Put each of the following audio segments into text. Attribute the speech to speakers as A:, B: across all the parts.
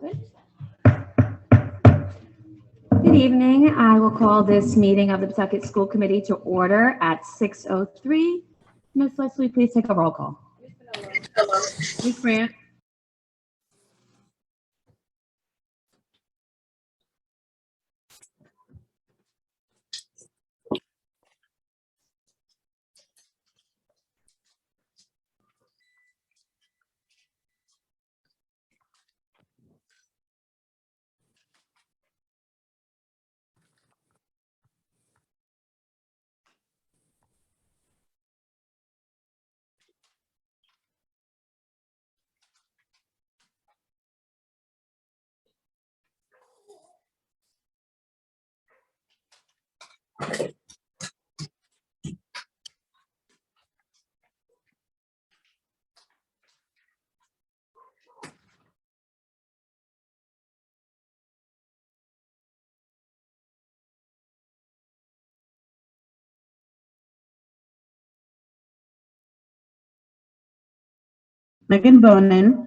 A: Good evening. I will call this meeting of the Pawtucket School Committee to order at 6:03. Ms. Leslie, please take a roll call.
B: Ms. Grant.
C: Megan Bonin.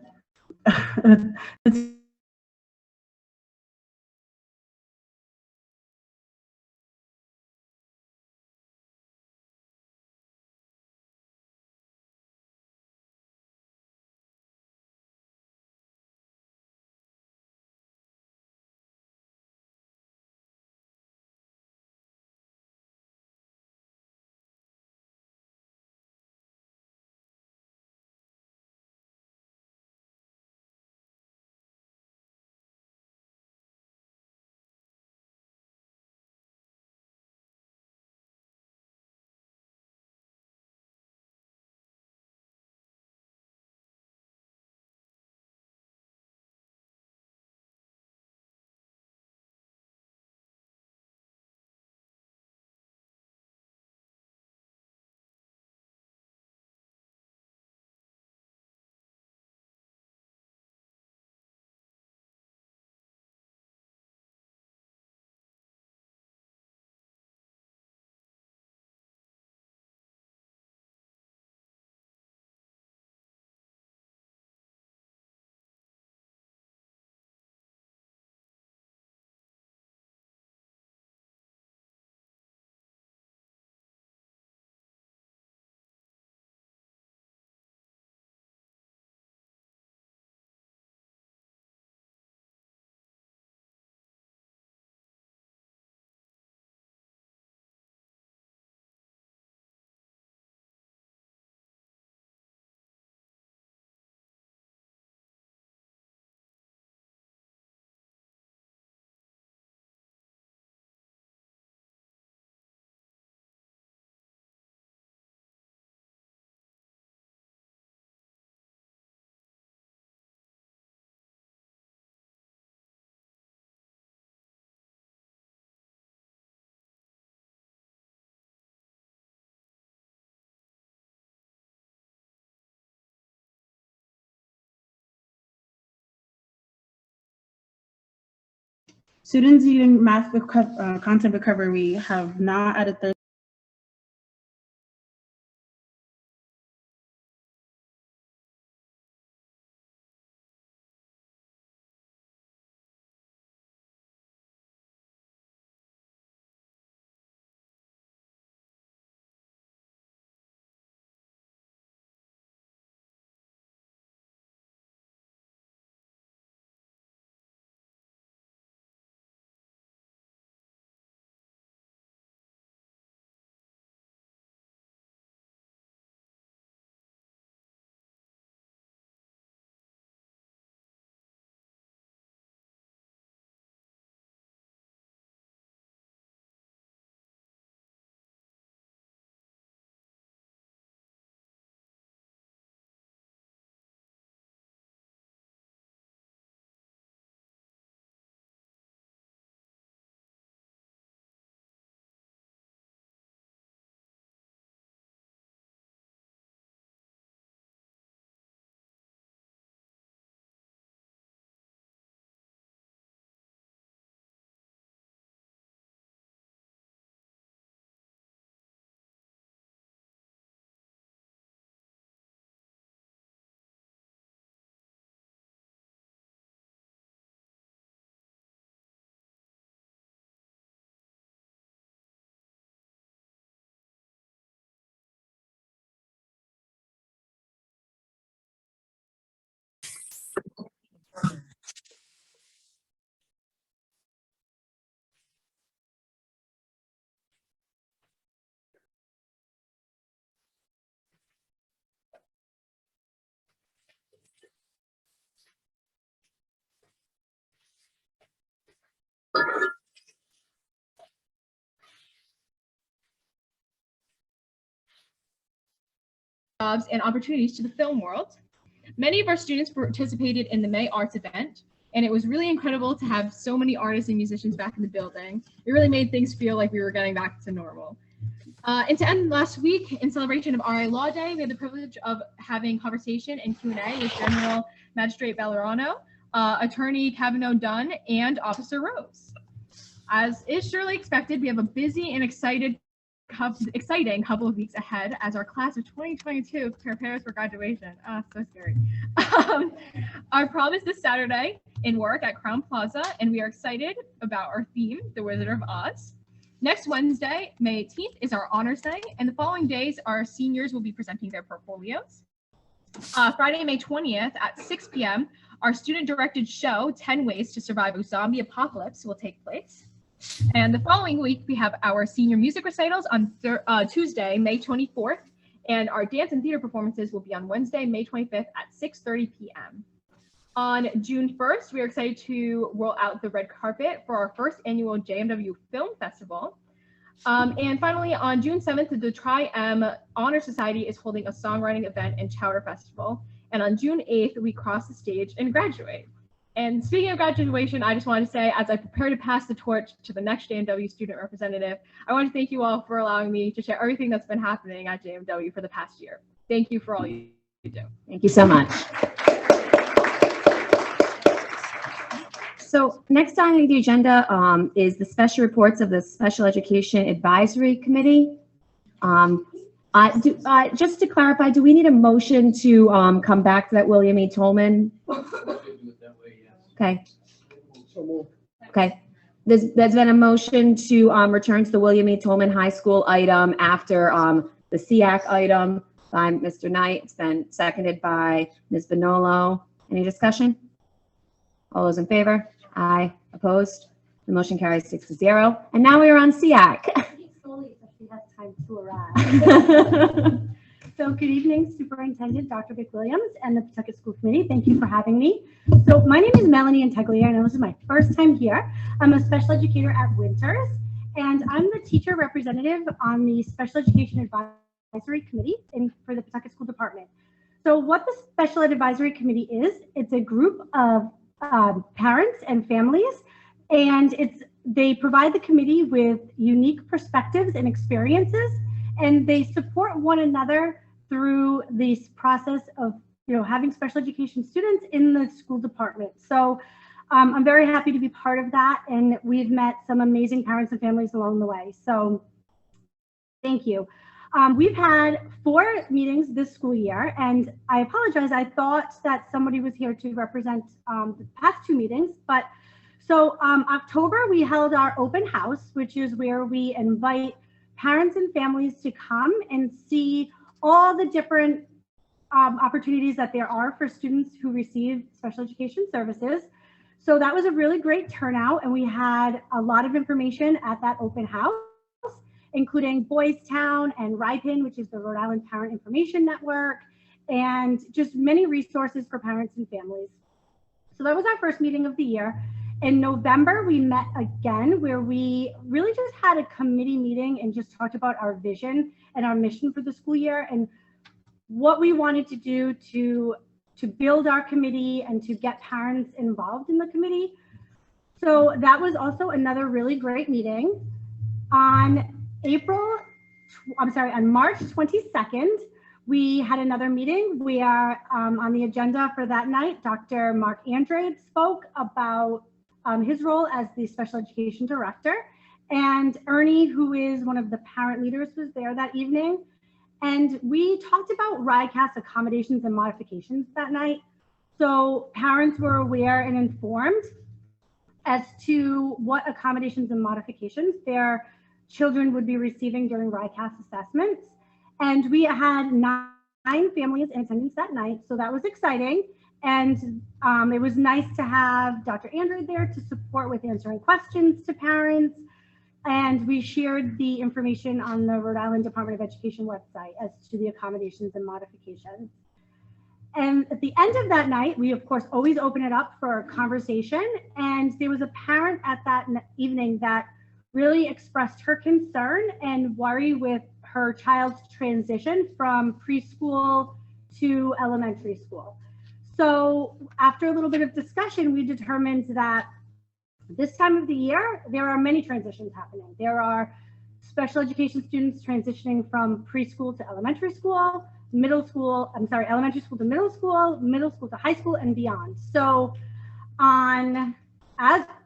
C: Students using math content recovery have not added their
D: Jobs and opportunities to the film world. Many of our students participated in the May Arts event, and it was really incredible to have so many artists and musicians back in the building. It really made things feel like we were getting back to normal. And to end last week, in celebration of RA Law Day, we had the privilege of having conversation and Q&A with General Magistrate Ballerano, Attorney Cavanaugh Dunn, and Officer Rose. As is surely expected, we have a busy and exciting couple of weeks ahead as our class of 2022 prepares for graduation. So scary. Our prom is this Saturday in work at Crown Plaza, and we are excited about our theme, The Wizard of Oz. Next Wednesday, May 18th, is our honors day, and the following days, our seniors will be presenting their portfolios. Friday, May 20th at 6 p.m., our student-directed show, 10 Ways to Survive a Zombie Apocalypse, will take place. And the following week, we have our senior music recitals on Tuesday, May 24th, and our dance and theater performances will be on Wednesday, May 25th at 6:30 p.m. On June 1st, we are excited to roll out the red carpet for our first annual JMW Film Festival. And finally, on June 7th, the Tri-M Honor Society is holding a songwriting event and Chowder Festival. And on June 8th, we cross the stage and graduate. And speaking of graduation, I just wanted to say, as I prepare to pass the torch to the next JMW student representative, I want to thank you all for allowing me to share everything that's been happening at JMW for the past year. Thank you for all you do.
A: Thank you so much. So next on the agenda is the special reports of the Special Education Advisory Committee. Just to clarify, do we need a motion to come back to that William E. Tolman? Okay. Okay. There's been a motion to return to the William E. Tolman High School item after the SEAC item by Mr. Knight. It's been seconded by Ms. Bonolo. Any discussion? All those in favor? Aye. Opposed? The motion carries 6-0. And now we are on SEAC.
E: Slowly, so she has time to arrive. So good evening, Superintendent Dr. Vic Williams and the Pawtucket School Committee. Thank you for having me. So my name is Melanie Integlia, and this is my first time here. I'm a special educator at Winters, and I'm the teacher representative on the Special Education Advisory Committee for the Pawtucket School Department. So what the Special Ed Advisory Committee is, it's a group of parents and families, and they provide the committee with unique perspectives and experiences, and they support one another through this process of having special education students in the school department. So I'm very happy to be part of that, and we've met some amazing parents and families along the way. So thank you. We've had 4 meetings this school year, and I apologize. I thought that somebody was here to represent the past 2 meetings, but so October we held our open house, which is where we invite parents and families to come and see all the different opportunities that there are for students who receive special education services. So that was a really great turnout, and we had a lot of information at that open house, including Boys Town and RIPIN, which is the Rhode Island Parent Information Network, and just many resources for parents and families. So that was our first meeting of the year. In November, we met again, where we really just had a committee meeting and just talked about our vision and our mission for the school year and what we wanted to do to build our committee and to get parents involved in the committee. So that was also another really great meeting. On March 22nd, we had another meeting. We are on the agenda for that night. Dr. Mark Andrade spoke about his role as the special education director, and Ernie, who is one of the parent leaders, was there that evening. And we talked about RICAS accommodations and modifications that night. So parents were aware and informed as to what accommodations and modifications their children would be receiving during RICAS assessments. And we had 9 families in attendance that night, so that was exciting. And it was nice to have Dr. Andrew there to support with answering questions to parents. And we shared the information on the Rhode Island Department of Education website as to the accommodations and modifications. And at the end of that night, we of course always open it up for a conversation. And there was a parent at that evening that really expressed her concern and worry with her child's transition from preschool to elementary school. So after a little bit of discussion, we determined that this time of the year, there are many transitions happening. There are special education students transitioning from preschool to elementary school, elementary school to middle school to high school and beyond. So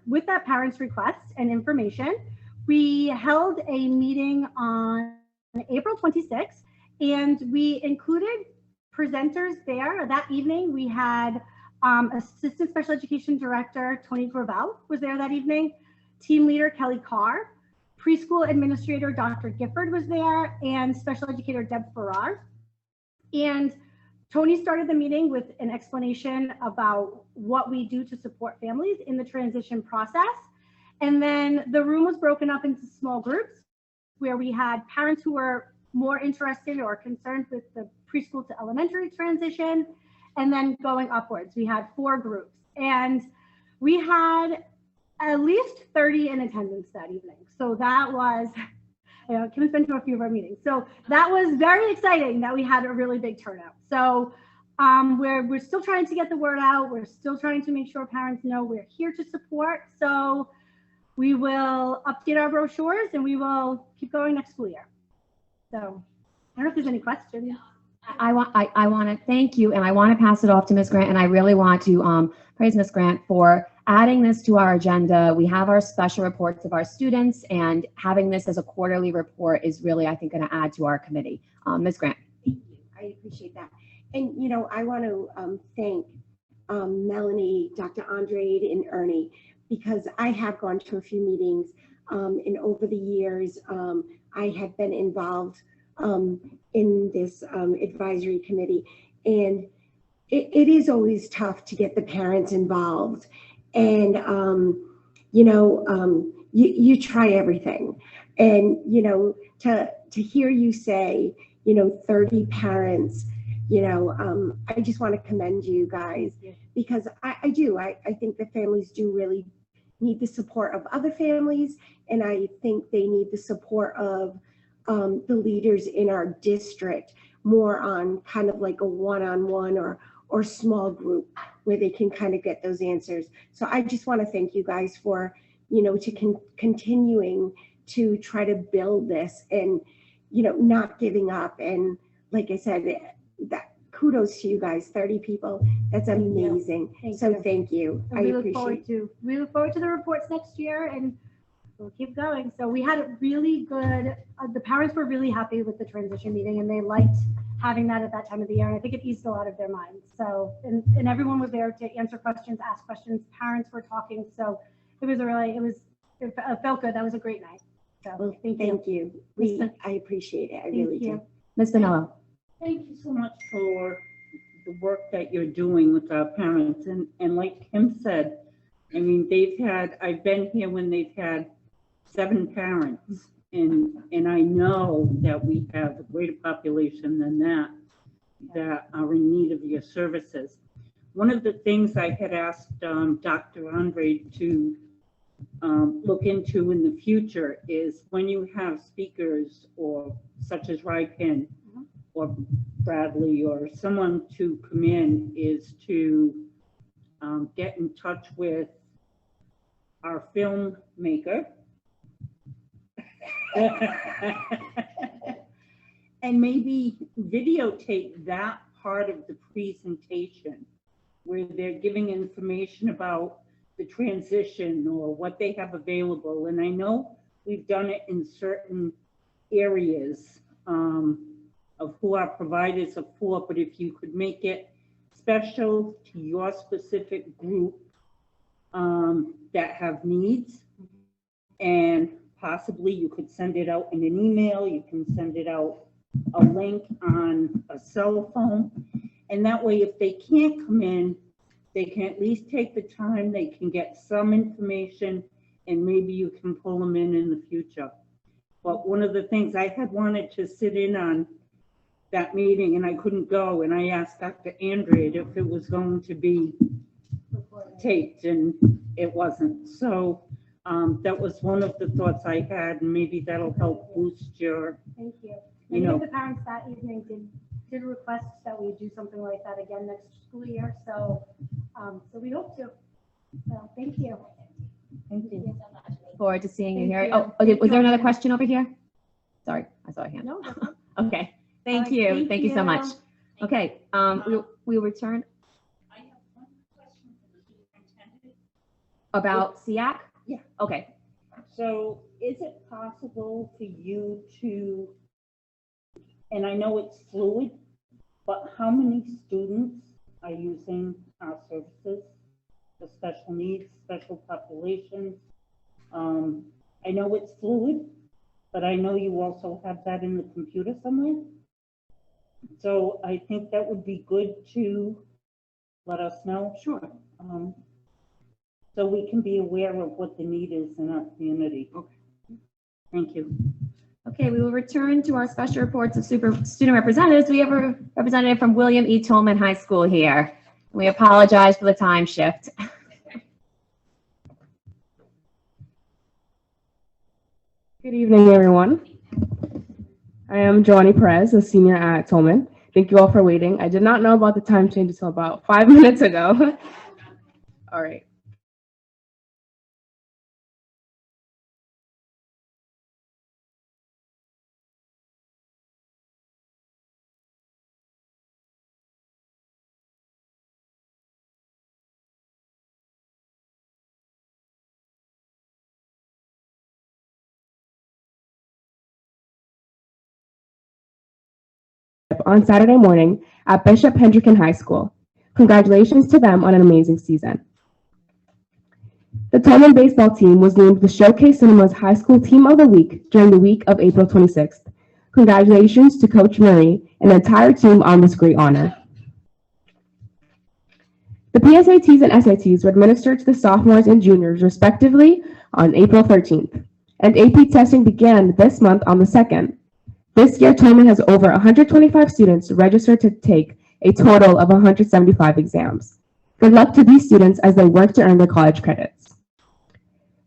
E: with that parent's request and information, we held a meeting on April 26th, and we included presenters there. That evening, we had Assistant Special Education Director Tony Gravel was there that evening, Team Leader Kelly Carr, Preschool Administrator Dr. Gifford was there, and Special Educator Deb Farrar. And Tony started the meeting with an explanation about what we do to support families in the transition process. And then the room was broken up into small groups where we had parents who were more interested or concerned with the preschool to elementary transition, and then going upwards. We had 4 groups, and we had at least 30 in attendance that evening. So that was, Kim's been to a few of our meetings. So that was very exciting that we had a really big turnout. So we're still trying to get the word out. We're still trying to make sure parents know we're here to support. So we will update our brochures and we will keep going next school year. So I don't know if there's any questions.
A: I want to thank you, and I want to pass it off to Ms. Grant, and I really want to praise Ms. Grant for adding this to our agenda. We have our special reports of our students, and having this as a quarterly report is really, I think, going to add to our committee. Ms. Grant.
F: Thank you. I appreciate that. And, I want to thank Melanie, Dr. Andrade, and Ernie, because I have gone to a few meetings, and over the years, I have been involved in this advisory committee, and it is always tough to get the parents involved, and you try everything, and to hear you say 30 parents, I just want to commend you guys, because I think the families do really need the support of other families, and I think they need the support of the leaders in our district more on kind of like a one-on-one or small group where they can kind of get those answers. So I just want to thank you guys for, continuing to try to build this and, not giving up. And like I said, that kudos to you guys, 30 people. That's amazing. Thank you.
E: We look forward to the reports next year, and we'll keep going. So we had a really good, the parents were really happy with the transition meeting, and they liked having that at that time of the year. And I think it eased a lot of their minds. So, and everyone was there to answer questions, ask questions. Parents were talking. So it was it felt good. That was a great night. So
F: Well,
E: thank
F: you. I appreciate it. I really do.
A: Ms. Vanillo.
B: Thank you so much for the work that you're doing with our parents. And like Kim said, I mean, I've been here when they've had 7 parents, and I know that we have a greater population than that are in need of your services. One of the things I had asked Dr. Andre to look into in the future is when you have speakers or such as Rypin or Bradley or someone to come in, is to get in touch with our filmmaker and maybe videotape that part of the presentation where they're giving information about the transition or what they have available. And I know we've done it in certain areas of who our providers are for, but if you could make it special to your specific group that have needs, and possibly you could send it out in an email, you can send it out a link on a cell phone, and that way if they can't come in, they can at least take the time, they can get some information, and maybe you can pull them in the future. But one of the things I had wanted to sit in on that meeting and I couldn't go, and I asked Dr. Andrade if it was going to be taped, and it wasn't. So that was one of the thoughts I had, and maybe that'll help boost your,
E: Thank you.
B: you
E: Many
B: know.
E: of the parents that evening did request that we do something like that again next school year. So, so we hope to. So thank you.
B: Thank you.
A: Forward to seeing you
E: Thank
A: here.
E: you.
A: Oh, okay,
E: Thank
A: was
E: you.
A: there another question over here? Sorry, I saw a hand.
E: No, that's all.
A: Okay, thank
E: All right,
A: you. Thank you so much. Okay, we'll return
B: I have one question for the superintendent.
A: about SEAC?
B: Yeah.
A: Okay.
B: So is it possible for you to, and I know it's fluid, but how many students are using our services for special needs, special populations? I know it's fluid, but I know you also have that in the computer somewhere. So I think that would be good to let us know.
G: Sure.
B: So we can be aware of what the need is in our community.
G: Okay.
B: Thank you.
A: Okay, we will return to our special reports of student representatives. We have a representative from William E. Tolman High School here. We apologize for the time shift.
H: Good evening, everyone. I am Joanie Perez, a senior at Tolman. Thank you all for waiting. I did not know about the time change until about 5 minutes ago. All right. On Saturday morning at Bishop Hendricken High School. Congratulations to them on an amazing season. The Tolman baseball team was named the Showcase Cinema's High School Team of the Week during the week of April 26th. Congratulations to Coach Murray and the entire team on this great honor. The PSATs and SATs were administered to the sophomores and juniors respectively on April 13th, and AP testing began this month on the 2nd. This year, Tolman has over 125 students registered to take a total of 175 exams. Good luck to these students as they work to earn their college credits.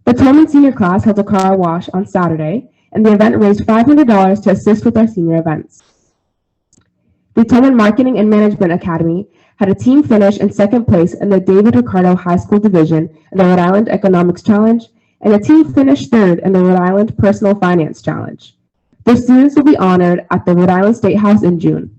H: The Tolman senior class held a car wash on Saturday, and the event raised $500 to assist with our senior events. The Tolman Marketing and Management Academy had a team finish in second place in the David Ricardo High School Division in the Rhode Island Economics Challenge, and a team finished third in the Rhode Island Personal Finance Challenge. The students will be honored at the Rhode Island State House in June.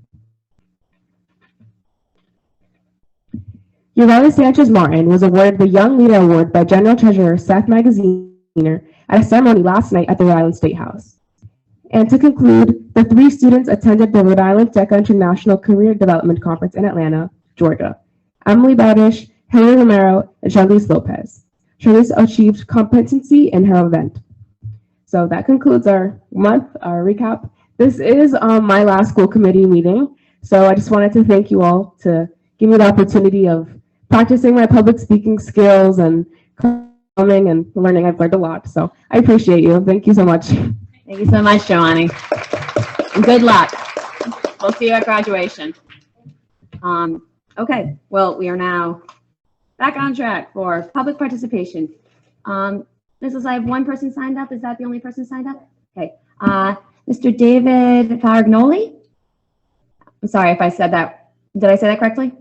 H: Uriah Sanchez-Martin was awarded the Young Leader Award by General Treasurer Seth Magaziner at a ceremony last night at the Rhode Island State House. And to conclude, the 3 students attended the Rhode Island DECA International Career Development Conference in Atlanta, Georgia. Emily Bowdish, Hillary Romero, and Charlize Lopez. Charlize achieved competency in her event. So that concludes our recap. This is my last school committee meeting. So I just wanted to thank you all to give me the opportunity of practicing my public speaking skills and coming and learning. I've learned a lot. So I appreciate you. Thank you so much.
A: Thank you so much, Joanie. And good luck. We'll see you at graduation. Okay, well, we are now back on track for public participation. Mrs. I have one person signed up. Is that the only person signed up? Okay. Mr. David Faragnoli? I'm sorry if I said that. Did I say that correctly?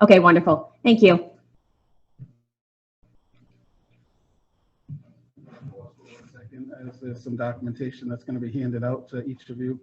A: Okay, wonderful. Thank you.
G: As there's some documentation that's going to be handed out to each of you.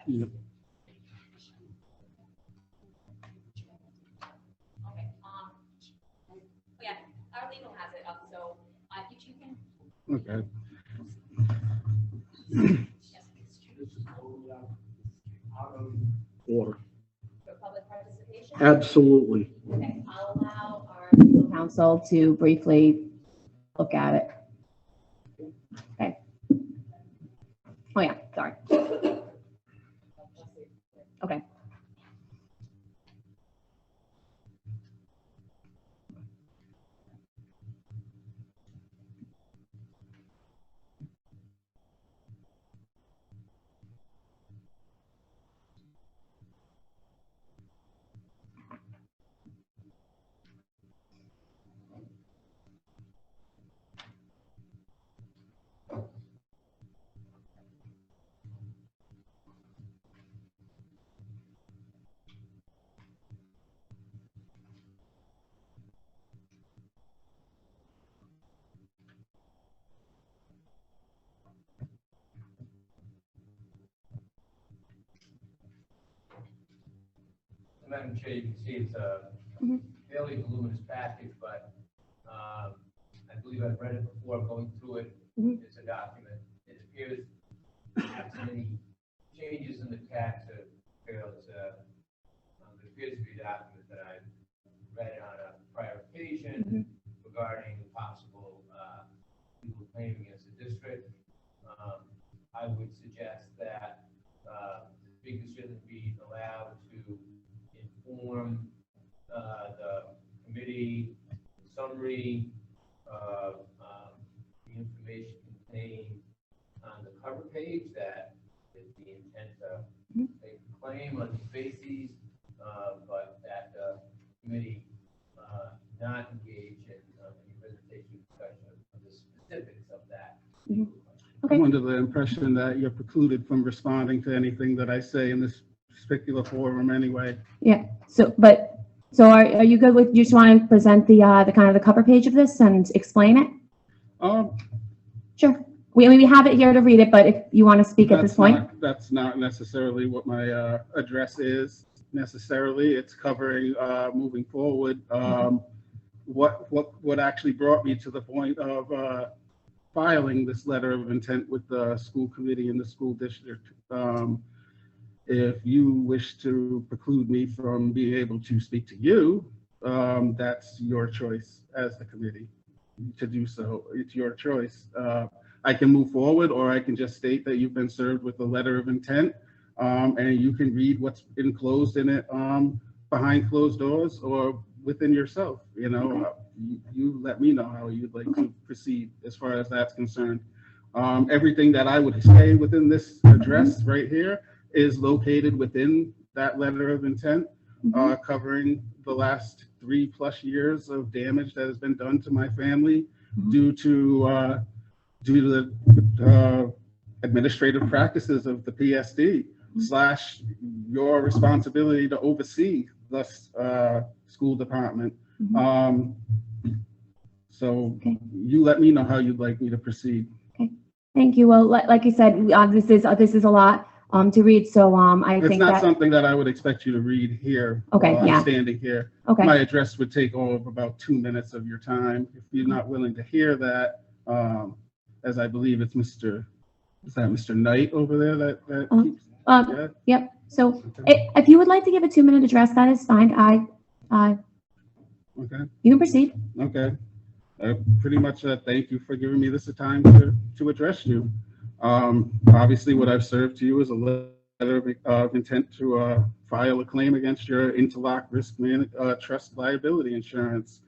G: Yep.
A: Okay, yeah, our legal has it up, so, if you can.
G: Okay.
I: Order.
A: For public participation?
I: Absolutely.
A: Okay, I'll allow our legal counsel to briefly look at it. Okay. Oh, yeah, sorry. Okay.
J: Madam Chair, you can see it's a fairly voluminous package, but I believe I've read it before going through it. It's a document. It appears to have so many changes in the text that it appears to be a document that I've read on a prior occasion regarding possible legal claim against the district. I would suggest that the speaker shouldn't be allowed to inform the committee summary of the information contained on the cover page that is the intent to make a claim on the bases, but that the committee not engage in any presentation discussion of the specifics of that.
A: Okay.
G: I'm under the impression that you're precluded from responding to anything that I say in this particular forum anyway.
A: Yeah, so are you good with, you just want to present the kind of the cover page of this and explain it? Sure. We have it here to read it, but if you want to speak at this point.
G: That's not necessarily what my address is necessarily. It's covering moving forward. What actually brought me to the point of filing this letter of intent with the school committee and the school district. If you wish to preclude me from being able to speak to you, that's your choice as the committee to do so. It's your choice. I can move forward, or I can just state that you've been served with a letter of intent, and you can read what's enclosed in it behind closed doors or within yourself. You know, you let me know how you'd like to proceed as far as that's concerned. Everything that I would say within this address right here is located within that letter of intent, covering the last 3+ years of damage that has been done to my family due to the administrative practices of the PSD / your responsibility to oversee the school department. So you let me know how you'd like me to proceed.
A: Okay, thank you. Well, like you said, this is a lot to read, so I think
G: it's not something that I would expect you to read here.
A: Okay,
G: while
A: yeah.
G: I'm standing here.
A: Okay.
G: My address would take all of about 2 minutes of your time. If you're not willing to hear that, as I believe it's Mr. Knight over there that keeps. Yeah.
A: Yep. So if you would like to give a 2-minute address, that is fine.
G: Okay.
A: You can proceed.
G: Okay. Pretty much thank you for giving me this time to address you. Obviously, what I've served to you is a letter of intent to file a claim against your Interlock Risk Trust Liability Insurance.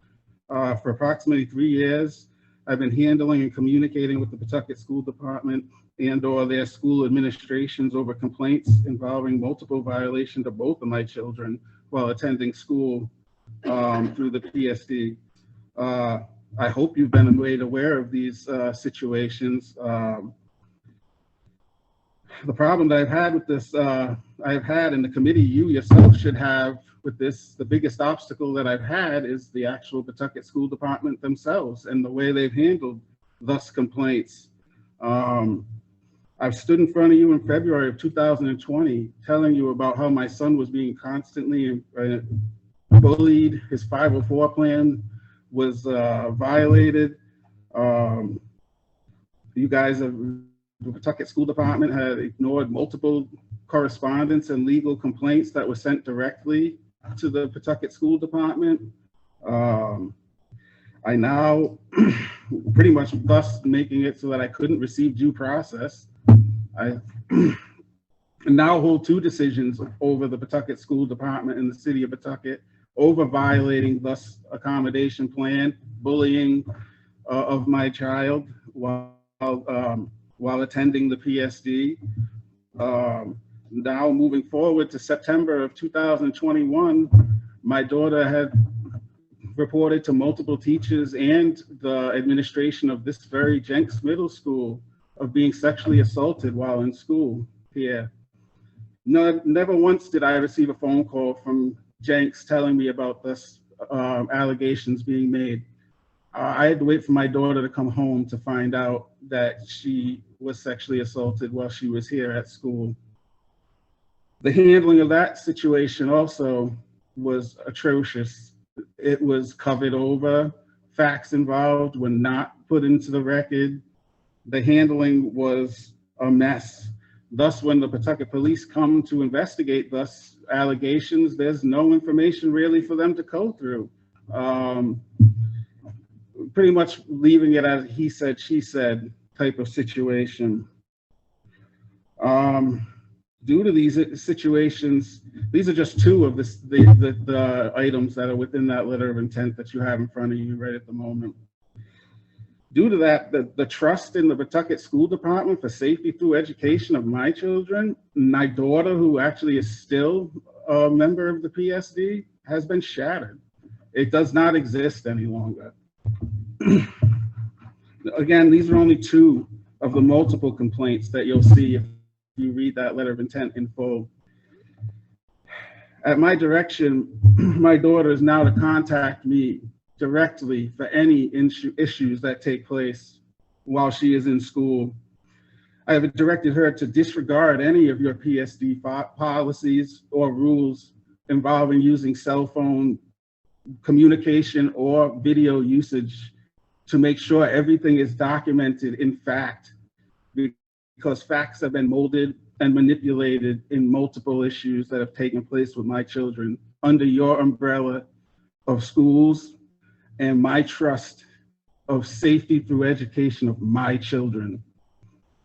G: For approximately 3 years, I've been handling and communicating with the Pawtucket School Department and/or their school administrations over complaints involving multiple violations of both of my children while attending school through the PSD. I hope you've been made aware of these situations. The problem that I've had with this, I've had, and the committee, you yourself should have with this, the biggest obstacle that I've had is the actual Pawtucket School Department themselves and the way they've handled thus complaints. I've stood in front of you in February of 2020 telling you about how my son was being constantly bullied. His 504 plan was violated. You guys have, the Pawtucket School Department had ignored multiple correspondence and legal complaints that were sent directly to the Pawtucket School Department. I now pretty much thus making it so that I couldn't receive due process. I now hold two decisions over the Pawtucket School Department in the city of Pawtucket over violating thus accommodation plan, bullying of my child while attending the PSD. Now moving forward to September of 2021, my daughter had reported to multiple teachers and the administration of this very Jenks Middle School of being sexually assaulted while in school here. No, never once did I receive a phone call from Jenks telling me about this allegations being made. I had to wait for my daughter to come home to find out that she was sexually assaulted while she was here at school. The handling of that situation also was atrocious. It was covered over. Facts involved were not put into the record. The handling was a mess. Thus, when the Pawtucket police come to investigate thus allegations, there's no information really for them to go through. Pretty much leaving it as he said, she said type of situation. Due to these situations, these are just two of the items that are within that letter of intent that you have in front of you right at the moment. Due to that, the trust in the Pawtucket School Department for safety through education of my children, my daughter, who actually is still a member of the PSD, has been shattered. It does not exist any longer. Again, these are only two of the multiple complaints that you'll see if you read that letter of intent in full. At my direction, my daughter is now to contact me directly for any issues that take place while she is in school. I have directed her to disregard any of your PSD policies or rules involving using cell phone communication or video usage to make sure everything is documented in fact, because facts have been molded and manipulated in multiple issues that have taken place with my children under your umbrella of schools and my trust of safety through education of my children.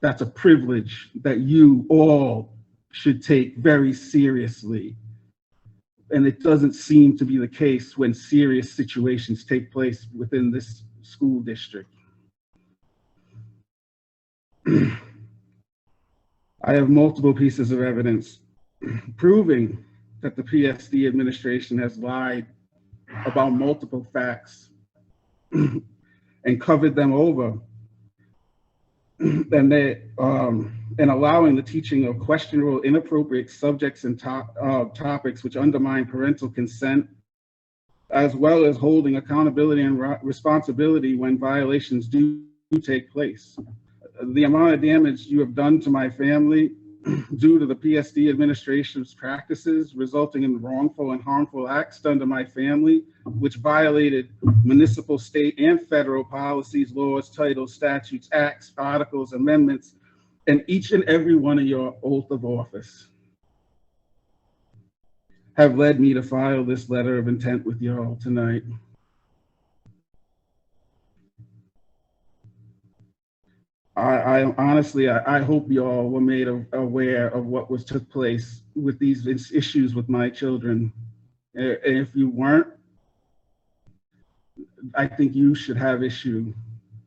G: That's a privilege that you all should take very seriously. And it doesn't seem to be the case when serious situations take place within this school district. I have multiple pieces of evidence proving that the PSD administration has lied about multiple facts and covered them over, and allowing the teaching of questionable, inappropriate subjects and topics which undermine parental consent, as well as holding accountability and responsibility when violations do take place. The amount of damage you have done to my family due to the PSD administration's practices resulting in wrongful and harmful acts done to my family, which violated municipal, state, and federal policies, laws, titles, statutes, acts, articles, amendments, and each and every one of your oath of office, have led me to file this letter of intent with you all tonight. I honestly, I hope you all were made aware of what took place with these issues with my children. And if you weren't, I think you should have issue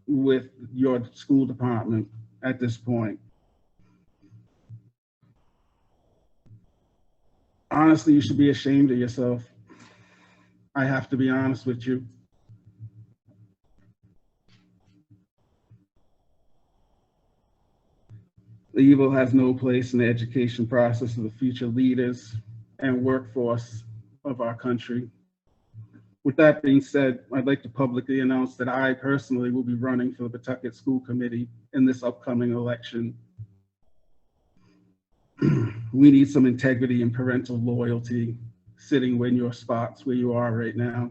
G: with your school department at this point. Honestly, you should be ashamed of yourself. I have to be honest with you. The evil has no place in the education process of the future leaders and workforce of our country. With that being said, I'd like to publicly announce that I personally will be running for the Pawtucket School Committee in this upcoming election. we need some integrity and parental loyalty sitting in your spots where you are right now.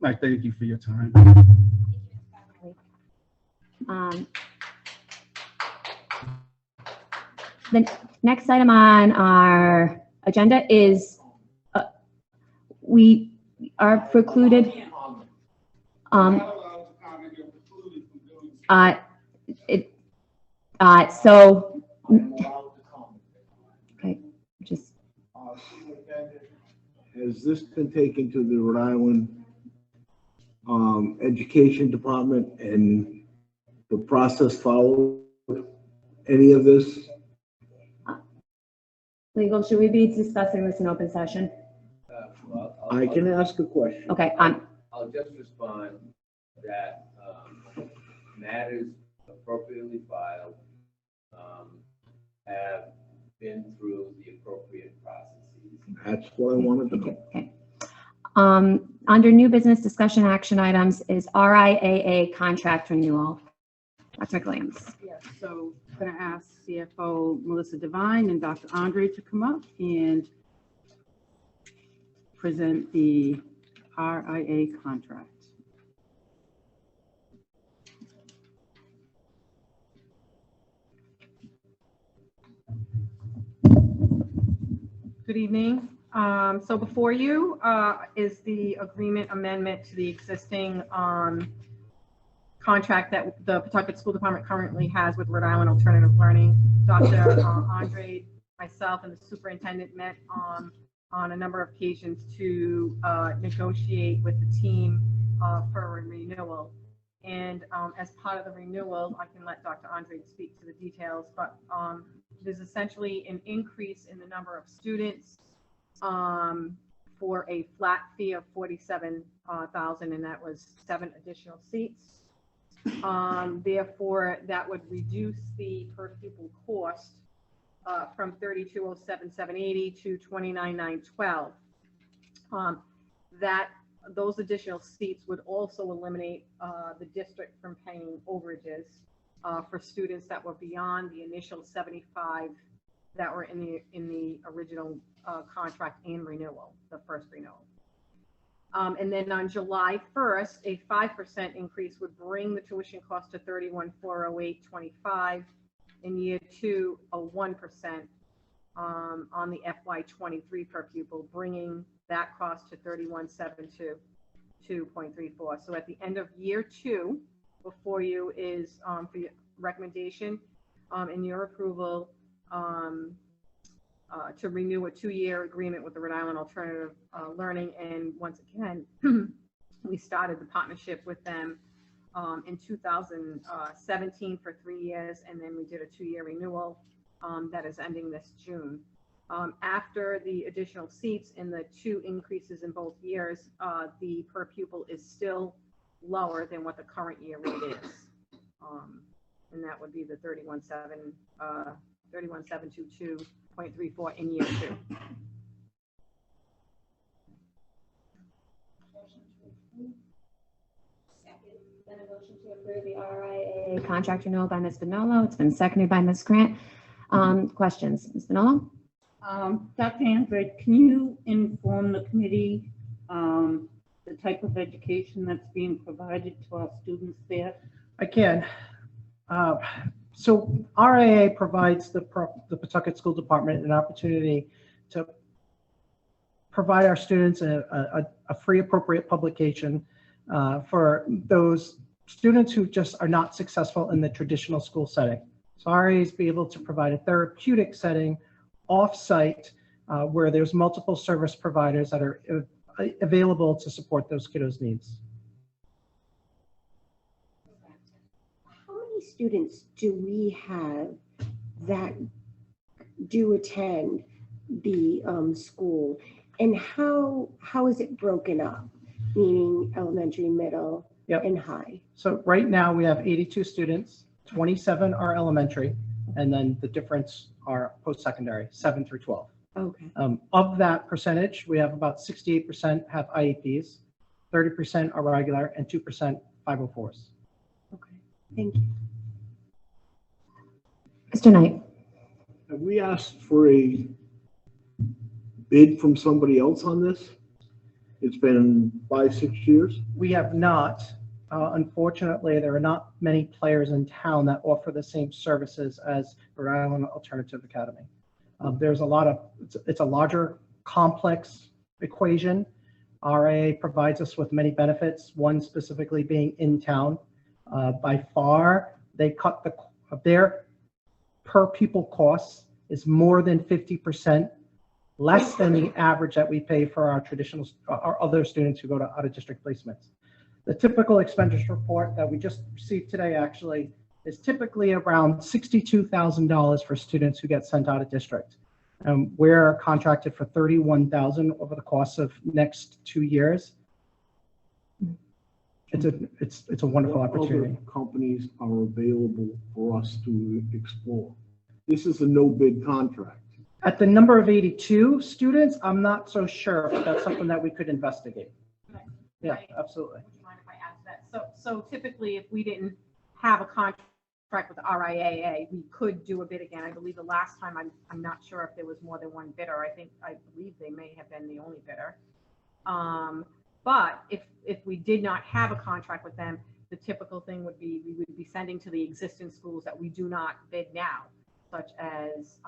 G: I thank you for your time.
A: The next item on our agenda is we are precluded. So, okay, just.
I: Has this been taken to the Rhode Island Education Department and the process followed any of this?
A: Legal, should we be discussing this in open session?
I: I can ask a question.
A: Okay,
J: I'll just respond that matters appropriately filed have been through the appropriate processes.
I: That's what I wanted to know.
A: Okay. Under new business discussion action items is RIAA contract renewal. Dr. McWilliams.
K: Yes, so I'm going to ask CFO Melissa Devine and Dr. Andre to come up and present the RIA contract. Good evening. So before you is the agreement amendment to the existing contract that the Pawtucket School Department currently has with Rhode Island Alternative Learning. Dr. Andre, myself, and the superintendent met on a number of occasions to negotiate with the team for a renewal. And as part of the renewal, I can let Dr. Andre speak to the details, but there's essentially an increase in the number of students for a flat fee of $47,000, and that was 7 additional seats. Therefore, that would reduce the per pupil cost from $32,780 to $29,912. Those additional seats would also eliminate the district from paying overages for students that were beyond the initial 75 that were in the original contract and renewal, the first renewal. And then on July 1st, a 5% increase would bring the tuition cost to $31,408.25. In year 2, a 1% on the FY23 per pupil, bringing that cost to $31,722.34. So at the end of year 2, before you is for your recommendation and your approval to renew a 2-year agreement with the Rhode Island Alternative Learning. And once again, we started the partnership with them in 2017 for 3 years, and then we did a 2-year renewal that is ending this June. After the additional seats and the 2 increases in both years, the per pupil is still lower than what the current year rate is. And that would be the $31,722.34 in year 2.
A: Then a motion to approve the RIA contract renewal by Ms. Vinolo. It's been seconded by Ms. Grant. Questions, Ms. Vinolo?
B: Dr. Andre, can you inform the committee the type of education that's being provided to our students there?
L: I can. So RIA provides the Pawtucket School Department an opportunity to provide our students a free appropriate publication for those students who just are not successful in the traditional school setting. So RIA is be able to provide a therapeutic setting off-site where there's multiple service providers that are available to support those kiddos' needs.
F: How many students do we have that do attend the school, and how is it broken up, meaning elementary, middle, and high?
L: So right now we have 82 students, 27 are elementary, and then the difference are post-secondary, 7 through 12.
F: Okay.
L: Of that percentage, we have about 68% have IEPs, 30% are regular, and 2% 504s.
F: Okay, thank you.
A: Mr. Knight.
I: Have we asked for a bid from somebody else on this? It's been 5-6 years.
L: We have not. Unfortunately, there are not many players in town that offer the same services as Rhode Island Alternative Academy. There's a lot of, it's a larger, complex equation. RIA provides us with many benefits, one specifically being in town. By far, they cut their per pupil costs is more than 50% less than the average that we pay for our traditional, our other students who go to out-of-district placements. The typical expenditure report that we just received today actually is typically around $62,000 for students who get sent out of district. We're contracted for $31,000 over the course of next 2 years. It's a wonderful opportunity.
I: What other companies are available for us to explore? This is a no bid contract.
L: At the number of 82 students, I'm not so sure, but that's something that we could investigate. Yeah, absolutely.
K: Would you mind if I ask that? So typically, if we didn't have a contract with the RIAA, we could do a bid again. I believe the last time, I'm not sure if there was more than one bidder. I believe they may have been the only bidder. But if we did not have a contract with them, the typical thing would be we would be sending to the existing schools that we do not bid now, such as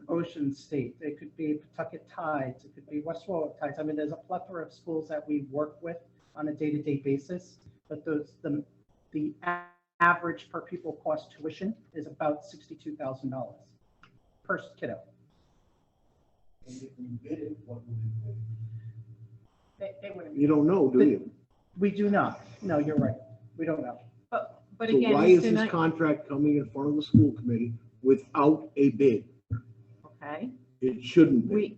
L: Ocean State, it could be Pawtucket Tides, it could be West Warwick Tides. I mean, there's a plethora of schools that we work with on a day-to-day basis, but the average per pupil cost tuition is about $62,000 per kiddo.
I: And if we bid it, what would it be?
K: they wouldn't.
I: You don't know, do you?
L: We do not. No, you're right. We don't know.
K: But
I: So
K: again,
I: why is
K: Mr.
I: this
K: Knight-
I: contract coming in front of the school committee without a bid?
K: okay.
I: It shouldn't be.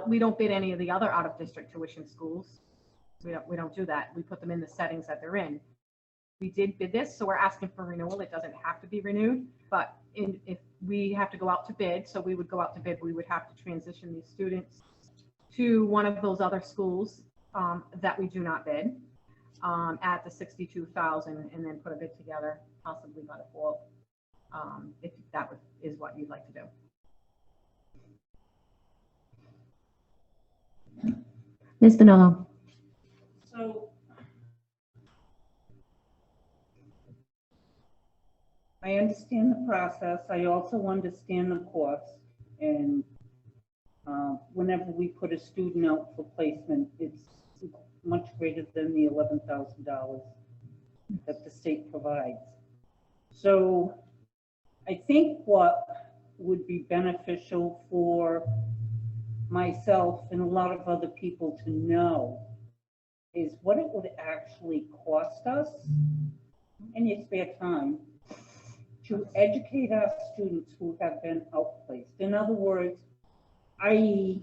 K: We don't bid any of the other out-of-district tuition schools. We don't do that. We put them in the settings that they're in. We did bid this, so we're asking for renewal. It doesn't have to be renewed, but if we have to go out to bid, so we would go out to bid, we would have to transition these students to one of those other schools that we do not bid at the $62,000, and then put a bid together, possibly by the fall, if that is what you'd like to do.
A: Ms. Bonello.
B: So I understand the process. I also understand the cost. And whenever we put a student out for placement, it's much greater than the $11,000 that the state provides. So I think what would be beneficial for myself and a lot of other people to know is what it would actually cost us in your spare time to educate our students who have been outplaced. In other words, i.e.,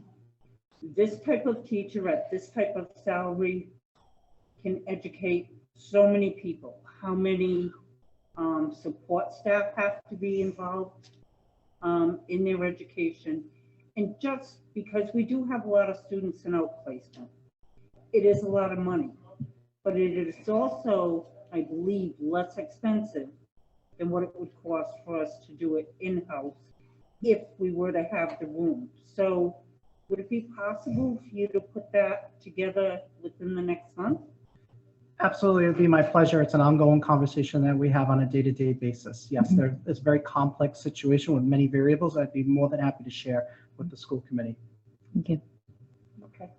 B: this type of teacher at this type of salary can educate so many people. How many support staff have to be involved in their education? And just because we do have a lot of students in outplacement, it is a lot of money, but it is also, I believe, less expensive than what it would cost for us to do it in-house if we were to have the room. So would it be possible for you to put that together within the next month?
L: Absolutely, it would be my pleasure. It's an ongoing conversation that we have on a day-to-day basis. Yes, it's a very complex situation with many variables. I'd be more than happy to share with the school committee.
A: Thank you.
B: Okay.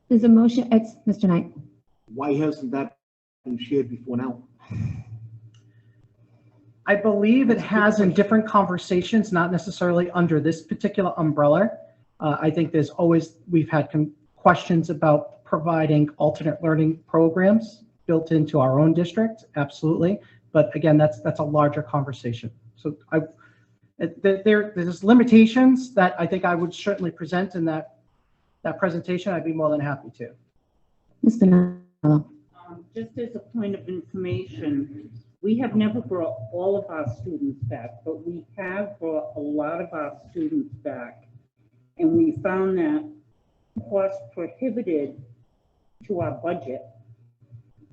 A: There's a motion, it's Mr. Knight.
I: Why hasn't that been shared before now?
L: I believe it has in different conversations, not necessarily under this particular umbrella. I think we've had questions about providing alternate learning programs built into our own district, absolutely. But again, that's a larger conversation. So there's limitations that I think I would certainly present in that presentation. I'd be more than happy to.
A: Ms. Bonello.
B: Just as a point of information, we have never brought all of our students back, but we have brought a lot of our students back. And we found that cost prohibited to our budget,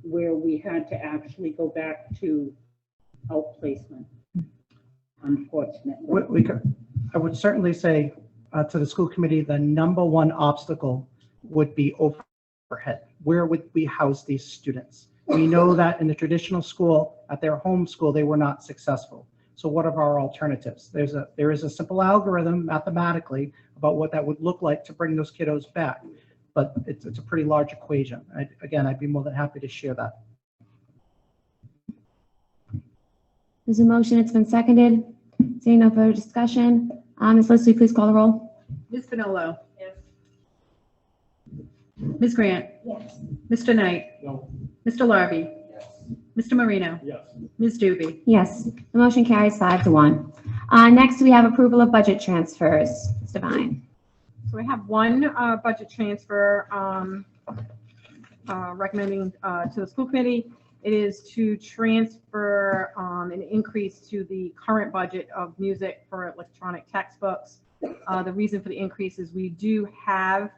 B: where we had to actually go back to outplacement. unfortunately.
L: I would certainly say to the school committee, the number one obstacle would be overhead. Where would we house these students? We know that in the traditional school, at their home school, they were not successful. So what are our alternatives? There is a simple algorithm mathematically about what that would look like to bring those kiddos back, but it's a pretty large equation. Again, I'd be more than happy to share that.
A: There's a motion, it's been seconded. Seeing no further discussion, Ms. Leslie, please call the roll.
K: Ms. Finolo. Yes. Ms. Grant.
F: Yes.
K: Mr. Knight.
I: No.
K: Mr. Larby.
J: Yes.
K: Mr. Marino.
I: Yes.
K: Ms. Doobie.
A: Yes, the motion carries 5-1. Next, we have approval of budget transfers. Ms. Devine.
K: So we have one budget transfer recommending to the school committee. It is to transfer an increase to the current budget of music for electronic textbooks. The reason for the increase is we do have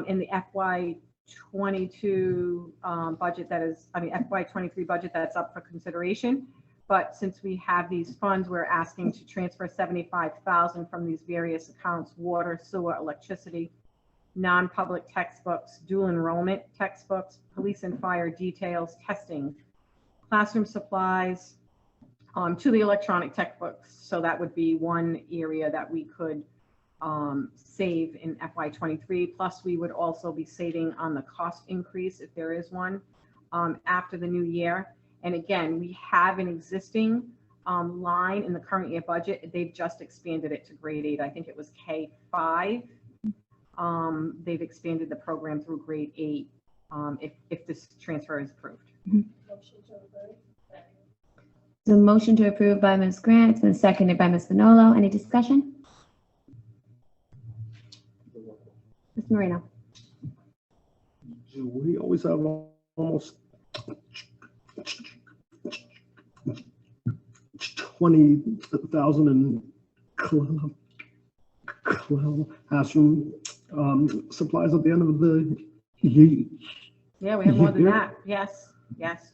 K: in the FY22 budget FY23 budget that's up for consideration. But since we have these funds, we're asking to transfer $75,000 from these various accounts: water, sewer, electricity, non-public textbooks, dual enrollment textbooks, police and fire details, testing, classroom supplies, to the electronic textbooks. So that would be one area that we could save in FY23. Plus, we would also be saving on the cost increase, if there is one, after the new year. And again, we have an existing line in the current year budget. They've just expanded it to grade 8. I think it was K5. They've expanded the program through grade 8 if this transfer is approved.
A: The motion to approve by Ms. Grant, it's been seconded by Ms. Finolo. Any discussion? Ms. Marino.
I: Do we always have almost 20,000 in classroom supplies at the end of the year?
K: Yeah, we have more than that. Yes, yes.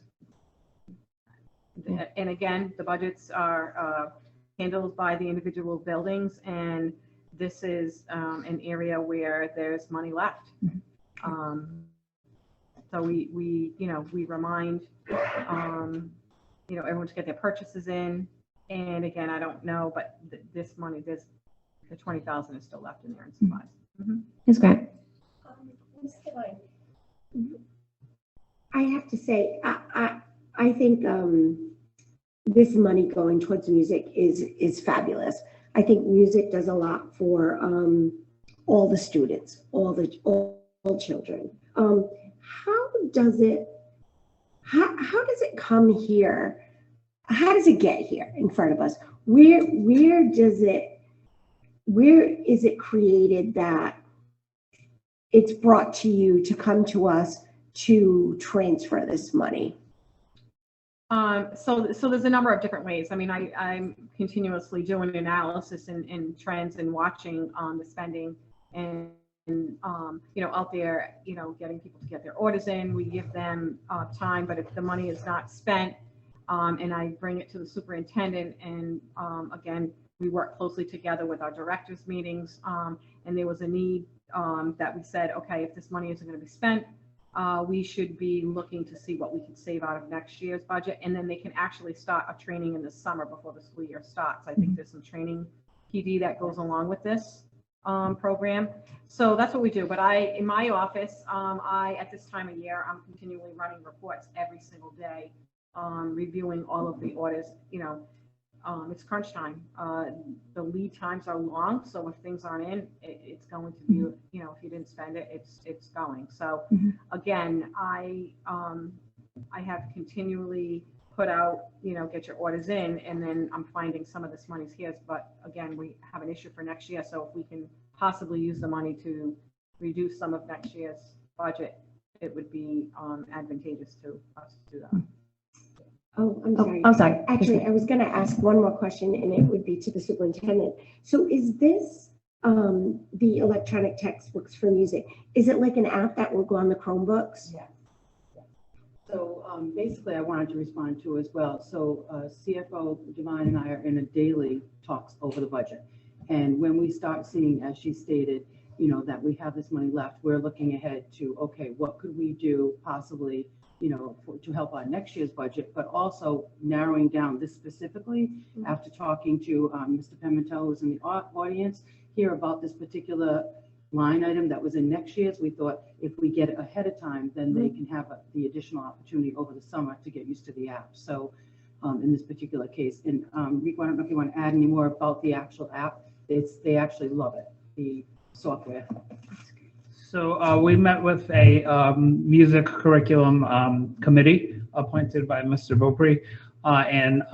K: And again, the budgets are handled by the individual buildings, and this is an area where there's money left. So we remind, everyone to get their purchases in. And again, I don't know, but this money, the 20,000 is still left in there in supplies.
A: Ms. Grant.
F: I have to say, I think this money going towards music is fabulous. I think music does a lot for all the students, all children. How does it come here? How does it get here in front of us? Where is it created that it's brought to you to come to us to transfer this money?
K: So there's a number of different ways. I mean, I'm continuously doing analysis and trends and watching the spending and out there, getting people to get their orders in. We give them time, but if the money is not spent, and I bring it to the superintendent, and again, we work closely together with our directors meetings, and there was a need that we said, okay, if this money isn't going to be spent, we should be looking to see what we can save out of next year's budget, and then they can actually start a training in the summer before the school year starts. I think there's some training PD that goes along with this program. So that's what we do. But in my office, at this time of year, I'm continually running reports every single day, reviewing all of the orders. It's crunch time. The lead times are long, so if things aren't in, it's going to be, if you didn't spend it, it's going. So again, I have continually put out, get your orders in, and then I'm finding some of this money's here. But again, we have an issue for next year, so if we can possibly use the money to reduce some of next year's budget, it would be advantageous to us to do that.
F: Oh, I'm sorry.
A: Oh, sorry.
F: Actually, I was going to ask one more question, and it would be to the superintendent. So is this the electronic textbooks for music? Is it like an app that will go on the Chromebooks?
L: Yeah.
M: So basically, I wanted to respond to as well. So CFO Divine and I are in a daily talks over the budget. And when we start seeing, as she stated, you know, that we have this money left, we're looking ahead to, okay, what could we do possibly, you know, to help our next year's budget, but also narrowing down this specifically after talking to Mr. Pimentel, who's in the audience, here about this particular line item that was in next year's. We thought if we get it ahead of time, then they can have the additional opportunity over the summer to get used to the app. So in this particular case, and Rico, I don't know if you want to add any more about the actual app. They actually love it, the software.
N: So we met with a music curriculum committee appointed by Mr. Beaupre, and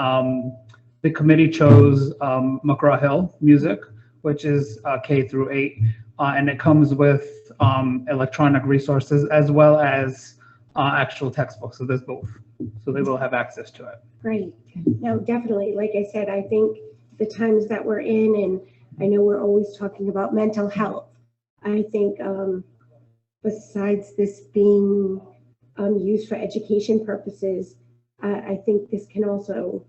N: the committee chose McGraw-Hill Music, which is K through 8, and it comes with electronic resources as well as actual textbooks. So there's both. So they will have access to it.
F: Great. No, definitely. Like I said, I think the times that we're in, and I know we're always talking about mental health. I think besides this being used for education purposes, I think this can also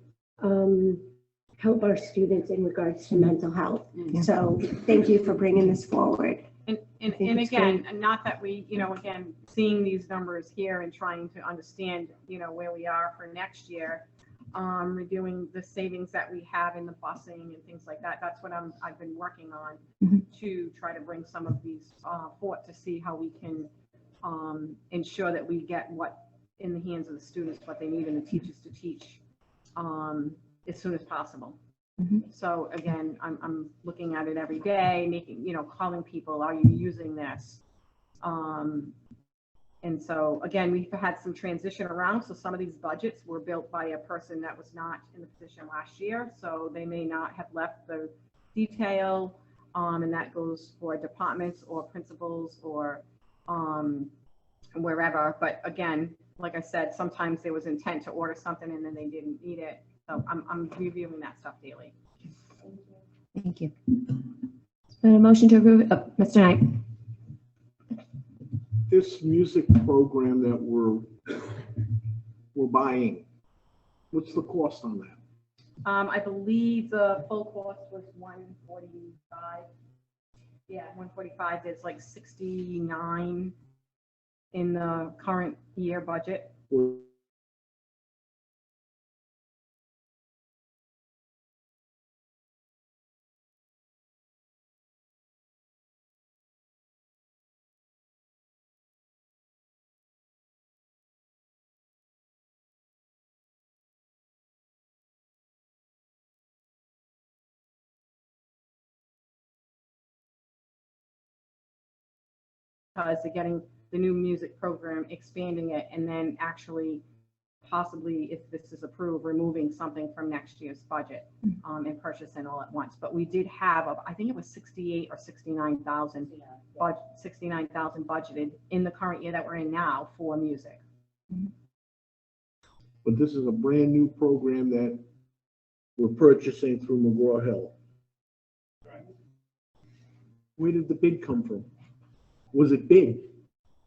F: help our students in regards to mental health. So thank you for bringing this forward.
K: And again, not that we, you know, again, seeing these numbers here and trying to understand, you know, where we are for next year, reviewing the savings that we have in the busing and things like that. That's what I've been working on to try to bring some of these forth to see how we can ensure that we get what in the hands of the students, what they need and the teachers to teach as soon as possible. So again, I'm looking at it every day, making, you know, calling people, are you using this? And so again, we've had some transition around. So some of these budgets were built by a person that was not in the position last year. So they may not have left the detail, and that goes for departments or principals or wherever. But again, like I said, sometimes there was intent to order something and then they didn't need it. So I'm reviewing that stuff daily.
A: Thank you. A motion to approve. Oh, Mr. Knight.
I: This music program that we're buying, what's the cost on that?
K: I believe the full cost was $145. Yeah, $145. There's like 69 in the current year budget. Because they're getting the new music program, expanding it, and then actually possibly, if this is approved, removing something from next year's budget and purchasing all at once. But we did have, I think it was 68 or 69,000, 69,000 budgeted in the current year that we're in now for music.
I: But this is a brand new program that we're purchasing through McGraw-Hill. Where did the bid come from? Was it bid?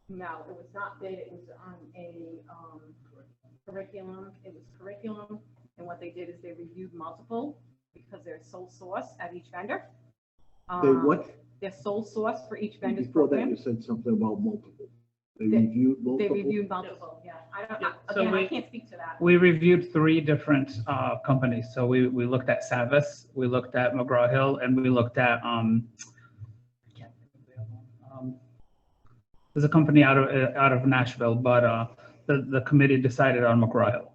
K: No, it was not bid. It was on a curriculum. It was curriculum. And what they did is they reviewed multiple because they're sole source at each vendor.
I: They what?
K: They're sole source for each vendor's
I: Before
K: program.
I: that, you said something about multiple. They reviewed multiple?
K: They reviewed multiple, yeah. I can't speak to that.
N: We reviewed 3 different companies. So we looked at Savas, we looked at McGraw-Hill, and we looked at there's a company out of Nashville, but the committee decided on McGraw-Hill.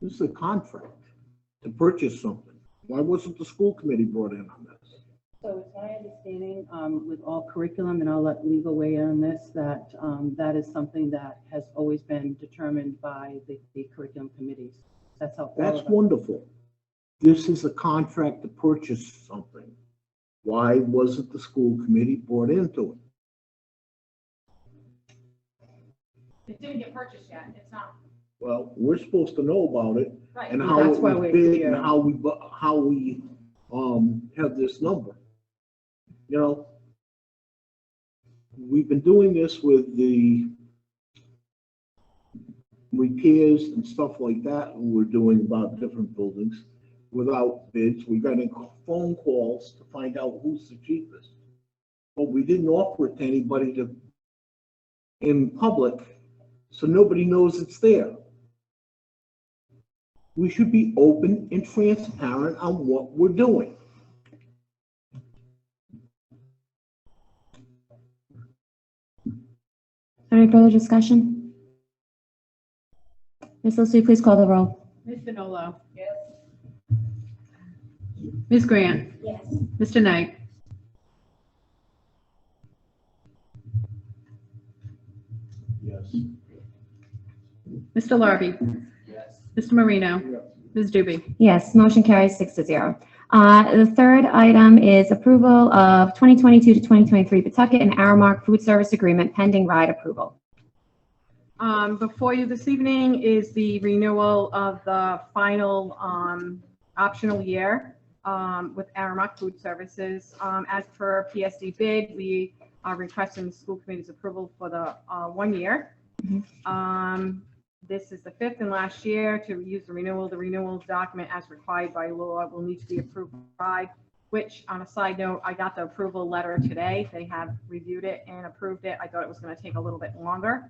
I: This is a contract to purchase something. Why wasn't the school committee brought in on this?
M: So it's my understanding with all curriculum, and I'll let legal weigh in on this, that that is something that has always been determined by the curriculum committees. That's how.
I: That's wonderful. This is a contract to purchase something. Why wasn't the school committee brought into it?
K: It didn't get purchased yet. It's not.
I: Well, we're supposed to know about it
K: Right.
I: and how
M: That's
I: it
M: why
I: was
M: we're
I: bid
M: here.
I: and how we have this number. You know, we've been doing this with the repairs and stuff like that, and we're doing about different buildings without bids. We're getting phone calls to find out who's the cheapest. But we didn't offer it to anybody in public, so nobody knows it's there. We should be open and transparent on what we're doing.
A: Any further discussion? Ms. Leslie, please call the roll.
K: Ms. Vinolo. Yes. Ms. Grant.
E: Yes.
K: Mr. Knight.
I: Yes.
K: Mr. Larby.
J: Yes.
K: Mr. Marino. Ms. Doobie.
A: Yes, motion carries 6-0. The third item is approval of 2022 to 2023 Pawtucket and Aramark Food Service Agreement pending ride approval.
K: Before you this evening is the renewal of the final optional year with Aramark Food Services. As per PSD bid, we are requesting the school committee's approval for the 1 year. This is the fifth and last year to use the renewal. The renewal document as required by law will need to be approved by, which on a side note, I got the approval letter today. They have reviewed it and approved it. I thought it was going to take a little bit longer.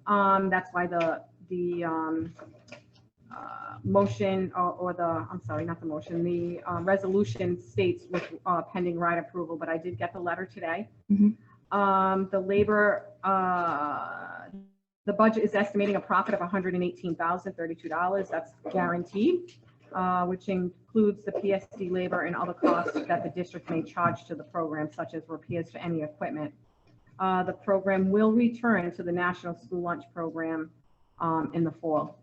K: That's why the motion or the, I'm sorry, not the motion, the resolution states with pending ride approval, but I did get the letter today. The labor, the budget is estimating a profit of $118,032. That's guaranteed, which includes the PSD labor and other costs that the district may charge to the program, such as repairs to any equipment. The program will return to the National School Lunch Program in the fall.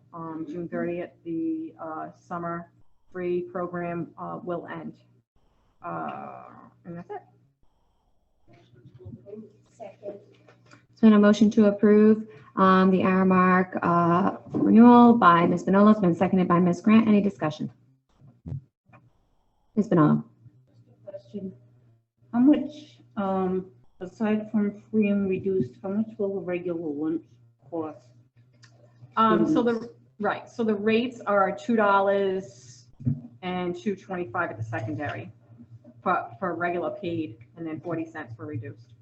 K: June 30th, the summer free program will end. And that's it.
E: Second.
A: So in a motion to approve the Aramark renewal by Ms. Bonello, it's been seconded by Ms. Grant. Any discussion? Ms. Bonello.
B: Question. How much, aside from free and reduced, how much will a regular lunch cost?
K: So the rates are $2 and $2.25 at the secondary for regular paid, and then 40 cents for reduced.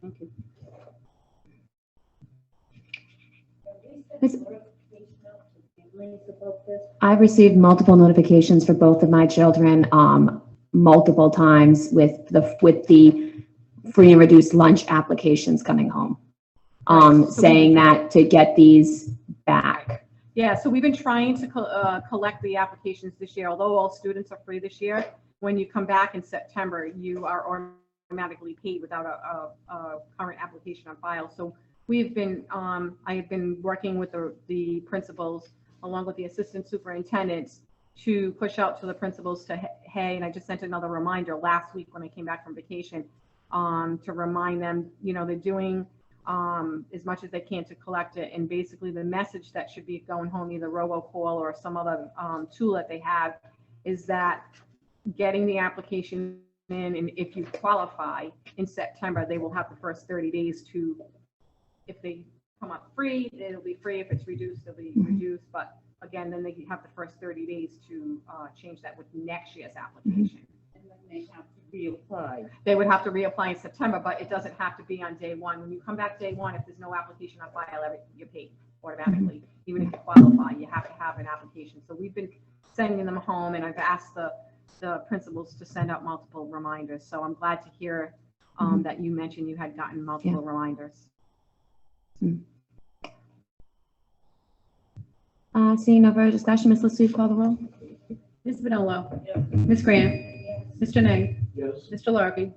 B: Thank you.
A: I've received multiple notifications for both of my children, multiple times with the free and reduced lunch applications coming home, saying that to get these back.
K: Yeah, so we've been trying to collect the applications this year. Although all students are free this year, when you come back in September, you are automatically paid without a current application on file. So we've been, I have been working with the principals along with the assistant superintendents to push out to the principals to, hey, and I just sent another reminder last week when I came back from vacation to remind them, you know, they're doing as much as they can to collect it. And basically the message that should be going home, either robocall or some other tool that they have, is that getting the application in, and if you qualify in September, they will have the first 30 days to, if they come up free, it'll be free. If it's reduced, it'll be reduced. But again, then they have the first 30 days to change that with next year's application.
B: And then they have to reapply.
K: They would have to reapply in September, but it doesn't have to be on day one. When you come back day one, if there's no application on file, you're paid automatically. Even if you qualify, you have to have an application. So we've been sending them home, and I've asked the principals to send out multiple reminders. So I'm glad to hear that you mentioned you had gotten multiple reminders.
A: Seeing no further discussion, Ms. Leslie, call the roll.
K: Ms. Vinolo. Ms. Grant. Mr. Knight.
I: Yes.
K: Mr. Larby.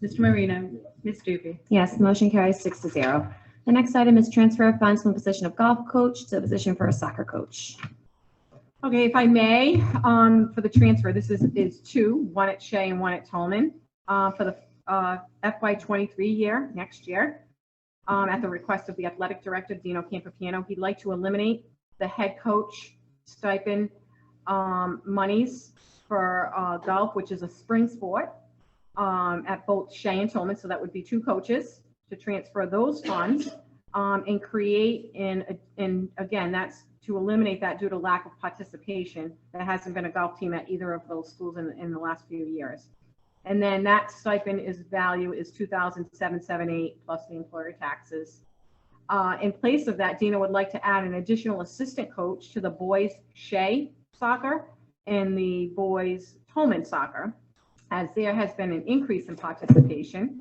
K: Mr. Marino. Ms. Doobie.
A: Yes, the motion carries 6-0. The next item is transfer of funds from the position of golf coach to the position for a soccer coach.
K: Okay, if I may, for the transfer, this is two, one at Shea and one at Tolman, for the FY23 year, next year, at the request of the athletic director, Dino Campopiano. He'd like to eliminate the head coach stipend monies for golf, which is a spring sport, at both Shea and Tolman. So that would be two coaches, to transfer those funds and create, and again, that's to eliminate that due to lack of participation. There hasn't been a golf team at either of those schools in the last few years. And then that stipend value is $2,778 plus the employer taxes. In place of that, Dina would like to add an additional assistant coach to the boys Shea soccer and the boys Tolman soccer, as there has been an increase in participation.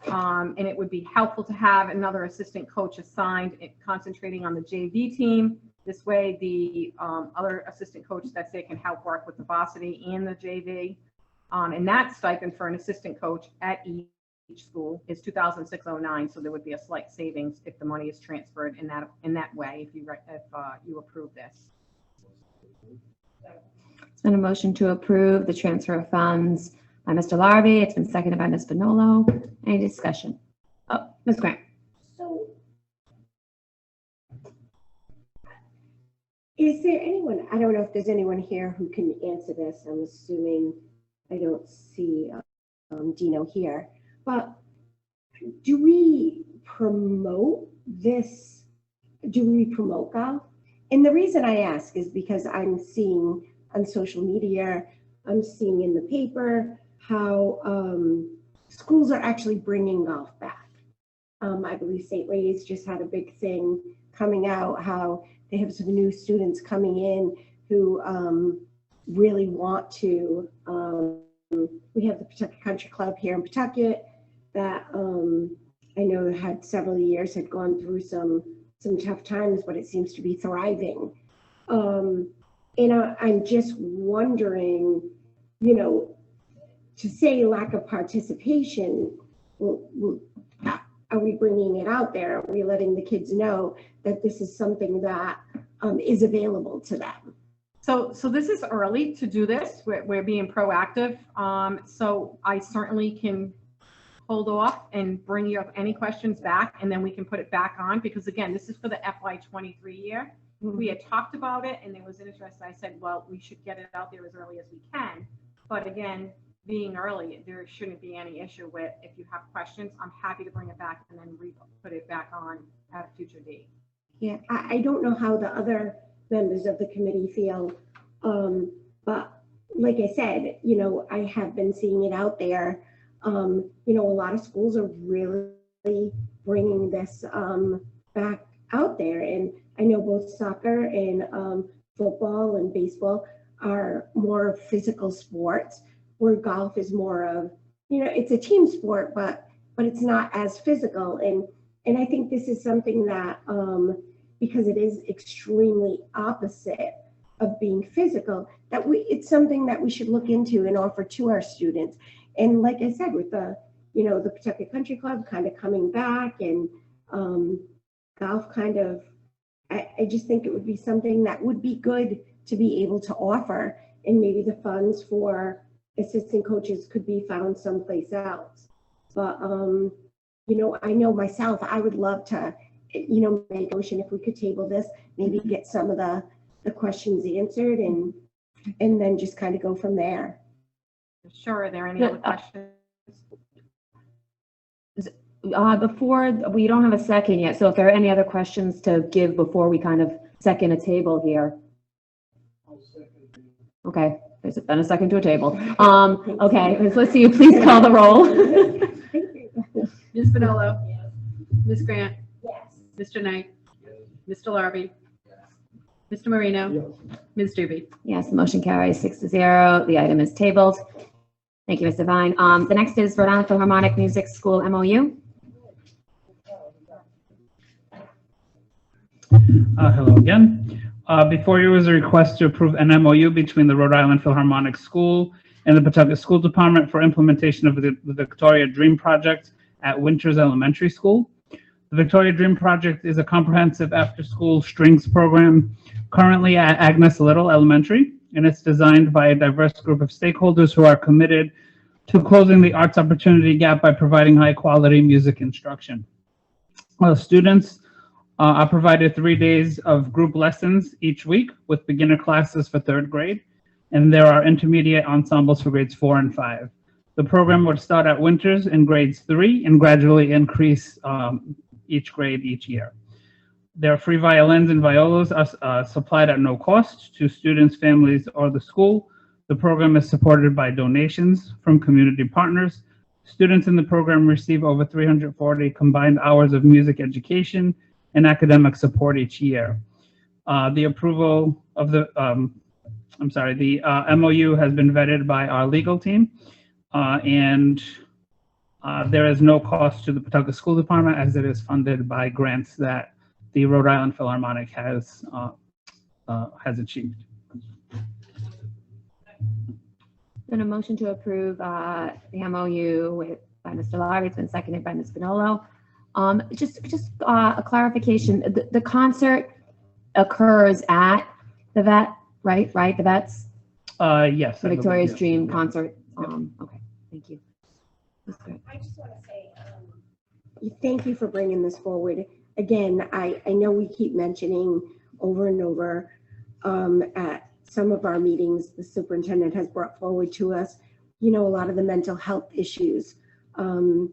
K: And it would be helpful to have another assistant coach assigned, concentrating on the JV team. This way, the other assistant coach that's there can help work with the varsity and the JV. And that stipend for an assistant coach at each school is $2,609. So there would be a slight savings if the money is transferred in that way. If you approve this.
A: It's been a motion to approve the transfer of funds by Mr. Larrabee. It's been seconded by Ms. Bonolo. Any discussion? Oh, Ms. Grant.
F: So, is there anyone, I don't know if there's anyone here who can answer this. I'm assuming I don't see Dino here, but do we promote this? Do we promote golf? And the reason I ask is because I'm seeing on social media, I'm seeing in the paper how schools are actually bringing golf back. I believe St. Ray's just had a big thing coming out, how they have some new students coming in who really want to. We have the Pawtucket Country Club here in Pawtucket that I know had several years had gone through some tough times, but it seems to be thriving. And I'm just wondering, you know, to say lack of participation, are we bringing it out there? Are we letting the kids know that this is something that is available to them?
K: So this is early to do this. We're being proactive. So I certainly can hold off and bring you up any questions back, and then we can put it back on, because again, this is for the FY23 year. We had talked about it and there was interest. I said, well, we should get it out there as early as we can. But again, being early, there shouldn't be any issue with, if you have questions, I'm happy to bring it back and then put it back on at a future date.
F: Yeah, I don't know how the other members of the committee feel. But like I said, you know, I have been seeing it out there. You know, a lot of schools are really bringing this back out there. And I know both soccer and football and baseball are more physical sports, where golf is more of, you know, it's a team sport, but it's not as physical. And I think this is something that, because it is extremely opposite of being physical, that it's something that we should look into and offer to our students. And like I said, with the, you know, the Pawtucket Country Club kind of coming back, and golf kind of, I just think it would be something that would be good to be able to offer, and maybe the funds for assistant coaches could be found someplace else. But, you know, I know myself, I would love to, you know, make a motion if we could table this, maybe get some of the questions answered, and then just kind of go from there.
K: Sure. Are there any other questions?
A: Before, we don't have a second yet, so if there are any other questions to give before we kind of second a table here. Okay, there's been a second to a table. Okay, let's see, please call the roll.
M: Ms. Bonolo? Yes. Ms. Grant?
F: Yes.
M: Mr. Knight? Yes. Mr. Larrabee? Yes. Mr. Marino? Yes. Ms. Doobie?
A: Yes, the motion carries 6-0. The item is tabled. Thank you, Ms. Devine. The next is Rhode Island Philharmonic Music School MOU.
N: Hello again. Before you is a request to approve an MOU between the Rhode Island Philharmonic School and the Pawtucket School Department for implementation of the Victoria Dream Project at Winters Elementary School. The Victoria Dream Project is a comprehensive after-school strings program currently at Agnes Little Elementary, and it's designed by a diverse group of stakeholders who are committed to closing the arts opportunity gap by providing high-quality music instruction. Students are provided 3 days of group lessons each week with beginner classes for 3rd grade, and there are intermediate ensembles for grades 4 and 5. The program would start at Winters in grades 3 and gradually increase each grade each year. Their free violins and violas are supplied at no cost to students, families, or the school. The program is supported by donations from community partners. Students in the program receive over 340 combined hours of music education and academic support each year. The approval of the MOU has been vetted by our legal team, and there is no cost to the Pawtucket School Department as it is funded by grants that the Rhode Island Philharmonic has achieved.
A: Been a motion to approve the MOU by Mr. Larry. It's been seconded by Ms. Bonolo. Just a clarification. The concert occurs at the vet, right? The vet's?
N: Yes.
A: The Victoria's Dream concert. Okay, thank you. That's good.
F: I just want to say, thank you for bringing this forward. Again, I know we keep mentioning over and over at some of our meetings, the superintendent has brought forward to us, a lot of the mental health issues. I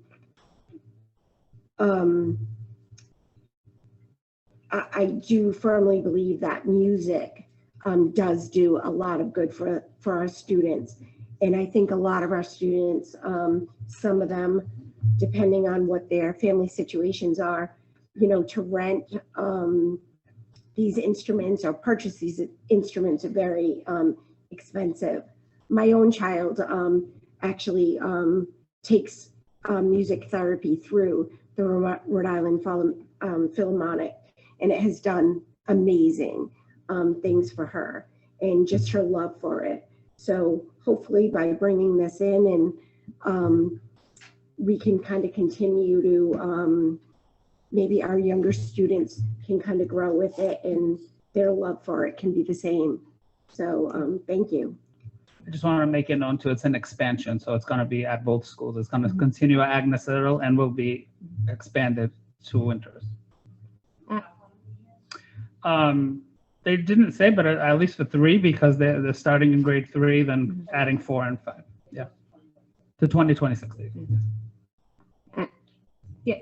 F: do firmly believe that music does do a lot of good for our students. And I think a lot of our students, some of them, depending on what their family situations are, to rent these instruments or purchase these instruments are very expensive. My own child actually takes music therapy through the Rhode Island Philharmonic, and it has done amazing things for her and just her love for it. So hopefully by bringing this in and we can kind of continue to maybe our younger students can kind of grow with it and their love for it can be the same. So thank you.
N: I just want to make it known too, it's an expansion, so it's going to be at both schools. It's going to continue at Agnes Little and will be expanded to Winters. They didn't say, but at least for 3, because they're starting in grade 3, then adding 4 and 5. Yeah, to 2026.
A: Yeah.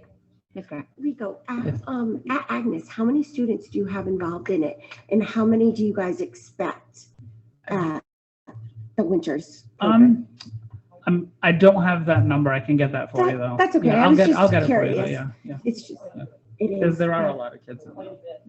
A: Yes, correct.
F: Rico, at Agnes, how many students do you have involved in it, and how many do you guys expect at the Winters program?
N: I don't have that number. I can get that for you though.
F: That's okay.
N: Yeah,
F: I'll get it
N: for you.
F: curious.
N: Yeah.
F: It's just,
N: Because there are a lot of kids in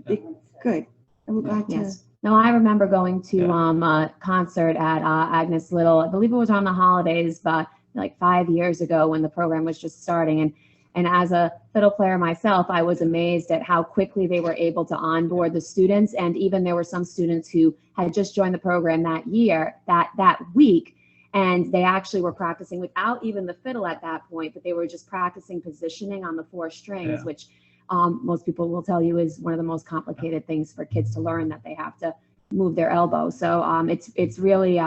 N: there.
F: Good. I'm glad to.
A: Yes. No, I remember going to a concert at Agnes Little. I believe it was on the holidays, but like 5 years ago when the program was just starting. And as a fiddle player myself, I was amazed at how quickly they were able to onboard the students. And even there were some students who had just joined the program that year, that week, and they actually were practicing without even the fiddle at that point, but they were just practicing positioning on the 4 strings, which most people will tell you is one of the most complicated things for kids to learn, that they have to move their elbow. So it's really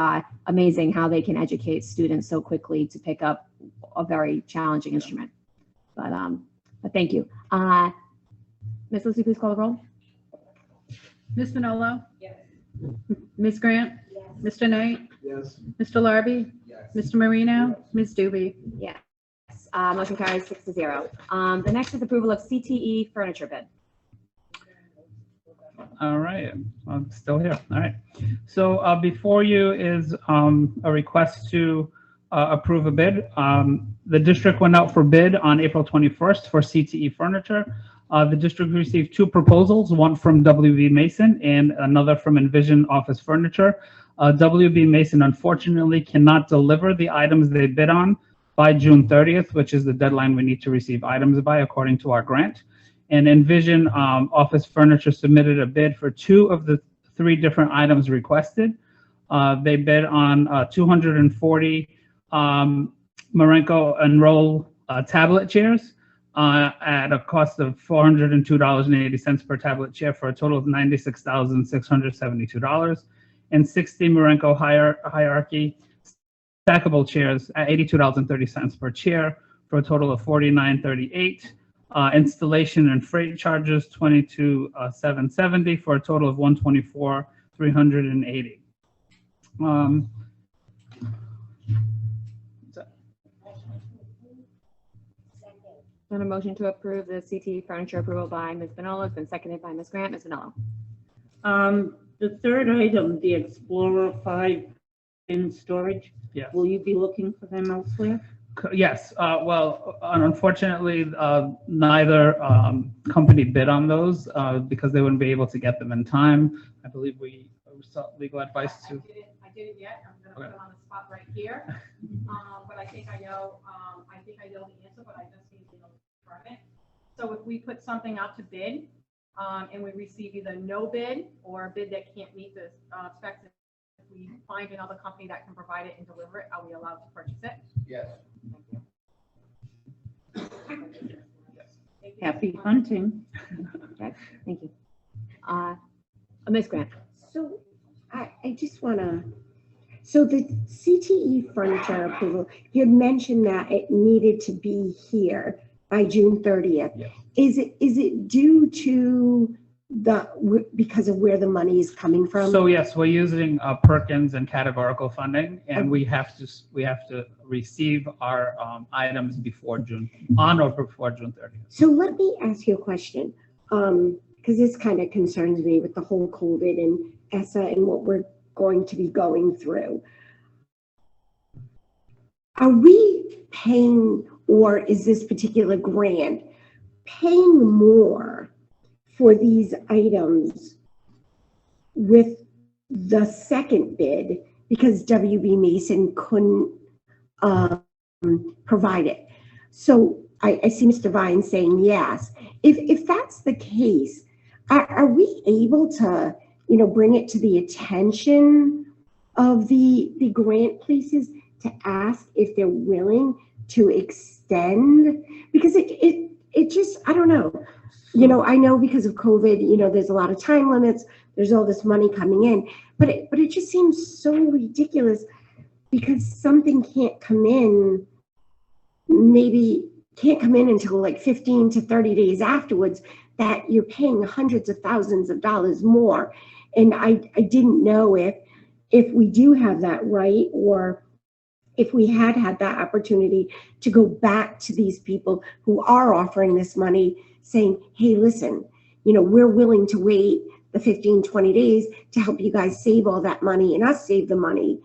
A: amazing how they can educate students so quickly to pick up a very challenging instrument. But thank you. Ms. Lucy, please call the roll.
K: Ms. Manolo?
J: Yes.
K: Ms. Grant?
E: Yes.
K: Mr. Knight?
I: Yes.
K: Mr. Larby?
J: Yes.
K: Mr. Marino? Ms. Doobie?
A: Yes. Motion carries 6-0. The next is approval of CTE furniture bid.
N: All right, I'm still here. All right. So before you is a request to approve a bid. The district went out for bid on April 21st for CTE furniture. The district received 2 proposals, one from WB Mason and another from Envision Office Furniture. WB Mason unfortunately cannot deliver the items they bid on by June 30th, which is the deadline we need to receive items by according to our grant. And Envision Office Furniture submitted a bid for 2 of the 3 different items requested. They bid on 240 Marenco and Roll tablet chairs at a cost of $402.80 per tablet chair for a total of $96,672, and 60 Marenco hierarchy stackable chairs at $82.30 per chair for a total of $49.38. Installation and freight charges $22,770 for a total of $124,380.
A: On a motion to approve the CTE furniture approval by Ms. Vanilla, it's been seconded by Ms. Grant. Ms. Vanilla.
B: The third item, the Explorer 5 in storage,
N: Yes.
B: will you be looking for them elsewhere?
N: Yes, well, unfortunately, neither company bid on those because they wouldn't be able to get them in time. I believe we sought legal advice to.
K: I didn't yet. I'm gonna put
N: Okay.
K: them on the spot right here. But I think I know the answer, but I just need to know from it. So if we put something out to bid, and we receive either no bid or a bid that can't meet the specs, if we find another company that can provide it and deliver it, are we allowed to purchase it?
J: Yes.
B: Happy hunting.
A: Okay, thank you. Ms. Grant.
F: So I just want to, so the CTE furniture approval, you had mentioned that it needed to be here by June 30th.
N: Yes.
F: Is it due to because of where the money is coming from?
N: So yes, we're using Perkins and categorical funding, and we have to receive our items on or before June 30th.
F: So let me ask you a question, because this kind of concerns me with the whole COVID and ESSA and what we're going to be going through. Are we paying, or is this particular grant paying more for these items with the second bid because WB Mason couldn't provide it? So I see Mr. Vine saying yes. If that's the case, are we able to, bring it to the attention of the grant places to ask if they're willing to extend? Because it just, I don't know. I know because of COVID, there's a lot of time limits. There's all this money coming in, but it just seems so ridiculous because something can't come in until like 15 to 30 days afterwards, that you're paying hundreds of thousands of dollars more. And I didn't know if we do have that right, or if we had that opportunity to go back to these people who are offering this money saying, hey, listen, we're willing to wait the 15, 20 days to help you guys save all that money and us save the money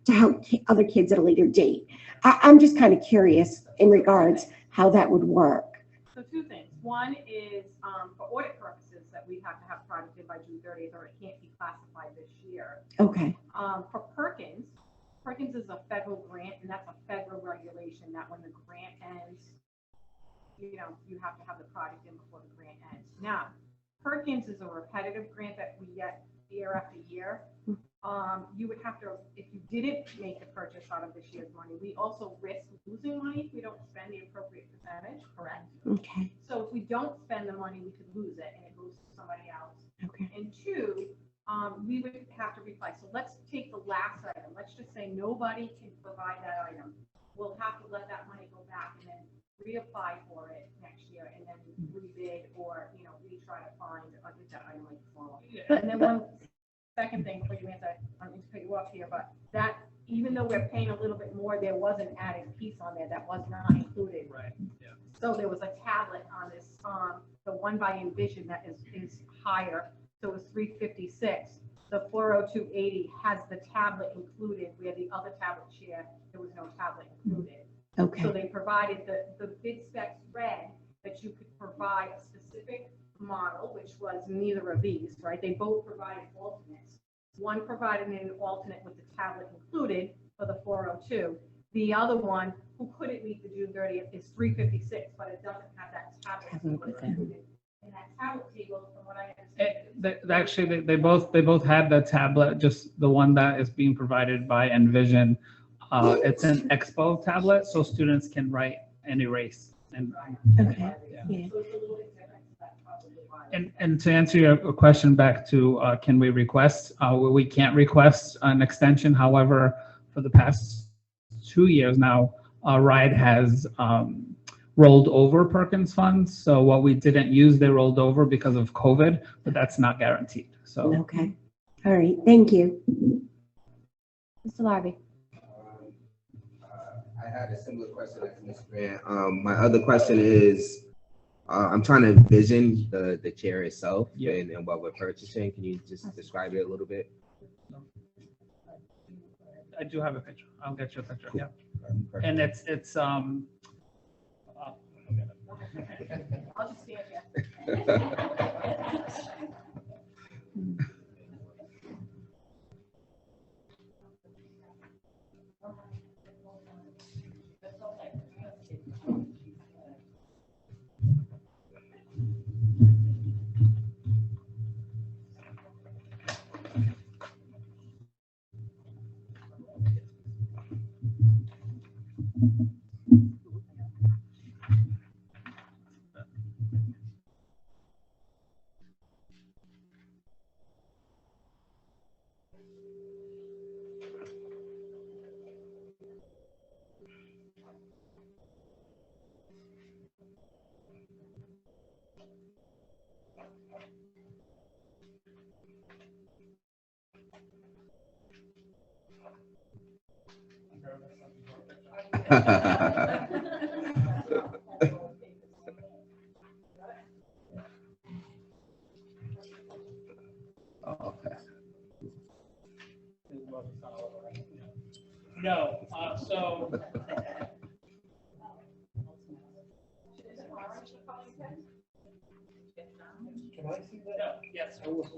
F: to help other kids at a later date. I'm just kind of curious in regards how that would work.
K: So two things. One is for audit purposes that we have to have product in by June 30th, or it can't be classified this year.
F: Okay.
K: For Perkins is a federal grant, and that's a federal regulation that when the grant ends, you have to have the product in before the grant ends. Now, Perkins is a repetitive grant that we get year after year. You would have to, if you didn't make the purchase out of this year's money, we also risk losing money if we don't spend the appropriate percentage, correct?
F: Okay.
K: So if we don't spend the money, we could lose it and it goes to somebody else.
F: Okay.
K: And two, we would have to reply. So let's take the last item. Let's just say nobody can provide that item. We'll have to let that money go back and then reapply for it next year and then rebid or, we try to find that item like before. And then one second thing before you answer, I don't mean to cut you off here, but that even though we're paying a little bit more, there was an added piece on there that was not included.
N: Right. Yeah.
K: So there was a tablet on this, the one by Envision that is higher, so it was $356. The 40280 has the tablet included, where the other tablet share, there was no tablet included.
F: Okay.
K: So they provided the bid specs read that you could provide a specific model, which was neither of these, right? They both provided alternates. One provided an alternate with the tablet included for the 402. The other one, who couldn't meet the June 30th, is $356, but it doesn't have that tablet included. And that tablet table, from what I understand,
N: Actually, they both had the tablet, just the one that is being provided by Envision. It's an Expo tablet, so students can write and erase.
F: Okay.
N: Yeah.
K: so it's a little bit different. So that's probably why.
N: And to answer your question back to can we request? We can't request an extension. However, for the past 2 years now, RIDE has rolled over Perkins funds. So what we didn't use, they rolled over because of COVID, but that's not guaranteed. So
F: Okay. All right. Thank you.
A: Mr. Larby.
O: I had a similar question as Ms. Grant. My other question is, I'm trying to envision the chair itself and what we're purchasing. Can you just describe it a little bit?
N: I do have a picture. I'll get you a picture. Yeah.
O: Perfect.
N: And it's
D: I'll just stand here.
O: Okay.
N: no. So.
L: Can I see that?
N: No, yes. So it's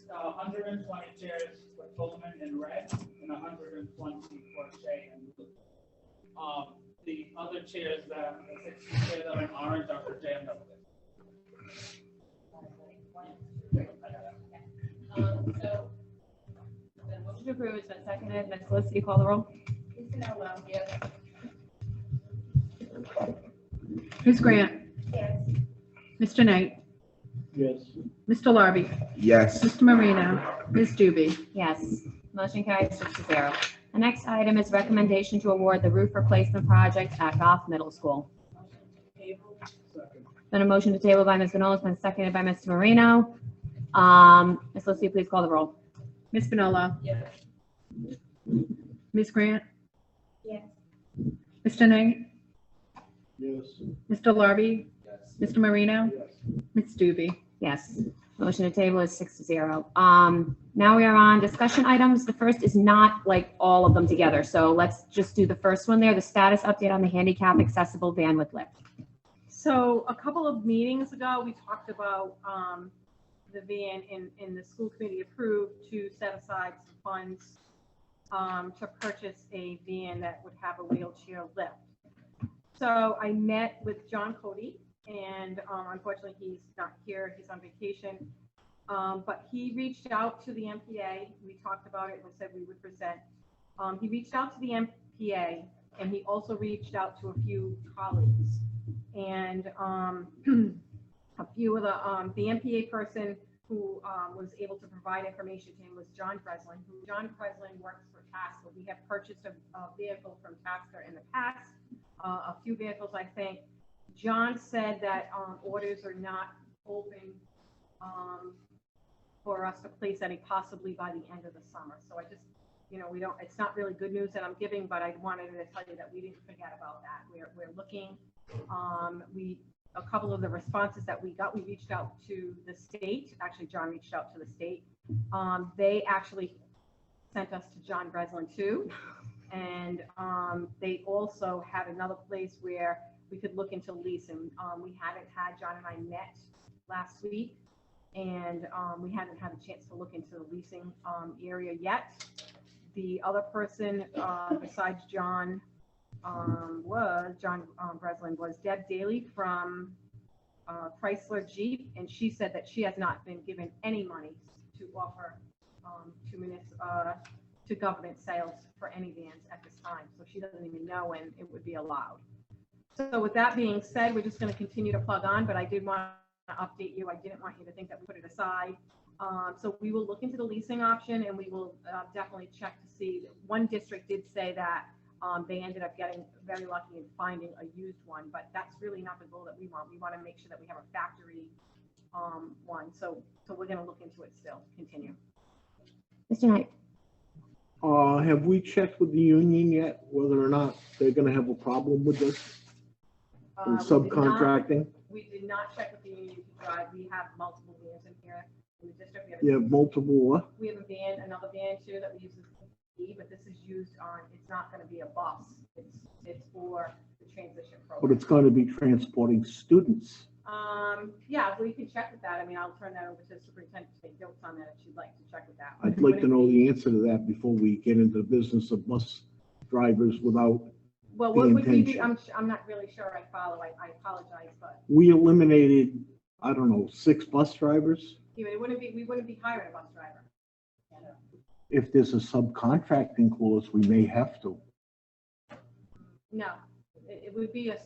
N: 120 chairs for Pullman in red and 120 for Shea in blue. The other chairs the 16 chairs that are in orange are for JMW.
A: So the motion to approve has been seconded. Ms. Felicity, call the roll.
D: Yes.
C: Ms. Grant?
E: Yes.
C: Mr. Knight?
I: Yes.
C: Mr. Larby?
O: Yes.
C: Mr. Marino? Ms. Doobie?
A: Yes. Motion carries 6-0. The next item is recommendation to award the roof replacement project at Goff Middle School. Been a motion to table by Ms. Vanola, it's been seconded by Mr. Marino. Ms. Felicity, please call the roll.
C: Ms. Finola?
D: Yes.
C: Ms. Grant?
E: Yes.
C: Mr. Knight?
I: Yes.
C: Mr. Larby?
O: Yes.
C: Mr. Marino?
I: Yes.
C: Ms. Doobie?
A: Yes. Motion to table is 6-0. Now we are on discussion items. The first is not like all of them together. So let's just do the first one there, the status update on the handicap accessible van with lift.
C: So a couple of meetings ago, we talked about the van in the school committee approved to set aside some funds to purchase a van that would have a wheelchair lift. So I met with John Cody, and unfortunately he's not here, he's on vacation. But he reached out to the MPA. We talked about it and said we would present. He reached out to the MPA, and he also reached out to a few colleagues. And a few of the MPA person who was able to provide information to him was John Breslin, who John Breslin works for Tasker. We have purchased a vehicle from Tasker in the past, a few vehicles, I think. John said that orders are not open for us to place any possibly by the end of the summer. So I just, we don't, it's not really good news that I'm giving, but I wanted to tell you that we didn't forget about that. We're looking, a couple of the responses that we got, we reached out to the state. Actually, John reached out to the state. They actually sent us to John Breslin too. And they also had another place where we could look into leasing. We haven't had, John and I met last week, and we haven't had a chance to look into the leasing area yet. The other person besides John Breslin was Deb Daly from Chrysler Jeep, and she said that she has not been given any money to offer to government sales for any vans at this time. So she doesn't even know when it would be allowed. So with that being said, we're just going to continue to plug on, but I did want to update you. I didn't want you to think that we put it aside. So we will look into the leasing option, and we will definitely check to see. One district did say that they ended up getting very lucky in finding a used one, but that's really not the goal that we want. We want to make sure that we have a factory one. So we're going to look into it still. Continue.
A: Mr. Knight.
I: Have we checked with the union yet, whether or not they're gonna have a problem with this?
C: We
I: With
C: did
I: subcontracting?
C: We did not check with the union to drive. We have multiple vans in here in the district.
I: You have multiple what?
C: We have a van, another van too, that we use as a P, but this is used on, it's not gonna be a bus. It's for the transition
I: But
C: program.
I: it's gonna be transporting students.
C: Yeah, we can check with that. I mean, I'll turn that over to the superintendent to take notes on that if she'd like to check with that.
I: I'd like to know the answer to that before we get into the business of bus drivers without,
C: Well,
I: the
C: what would be,
I: intention.
C: I'm not really sure I follow. I apologize, but,
I: we eliminated, I don't know, 6 bus drivers.
C: you know, we wouldn't be hiring a bus driver.
I: If there's a subcontracting clause, we may have to.
C: No, it would be a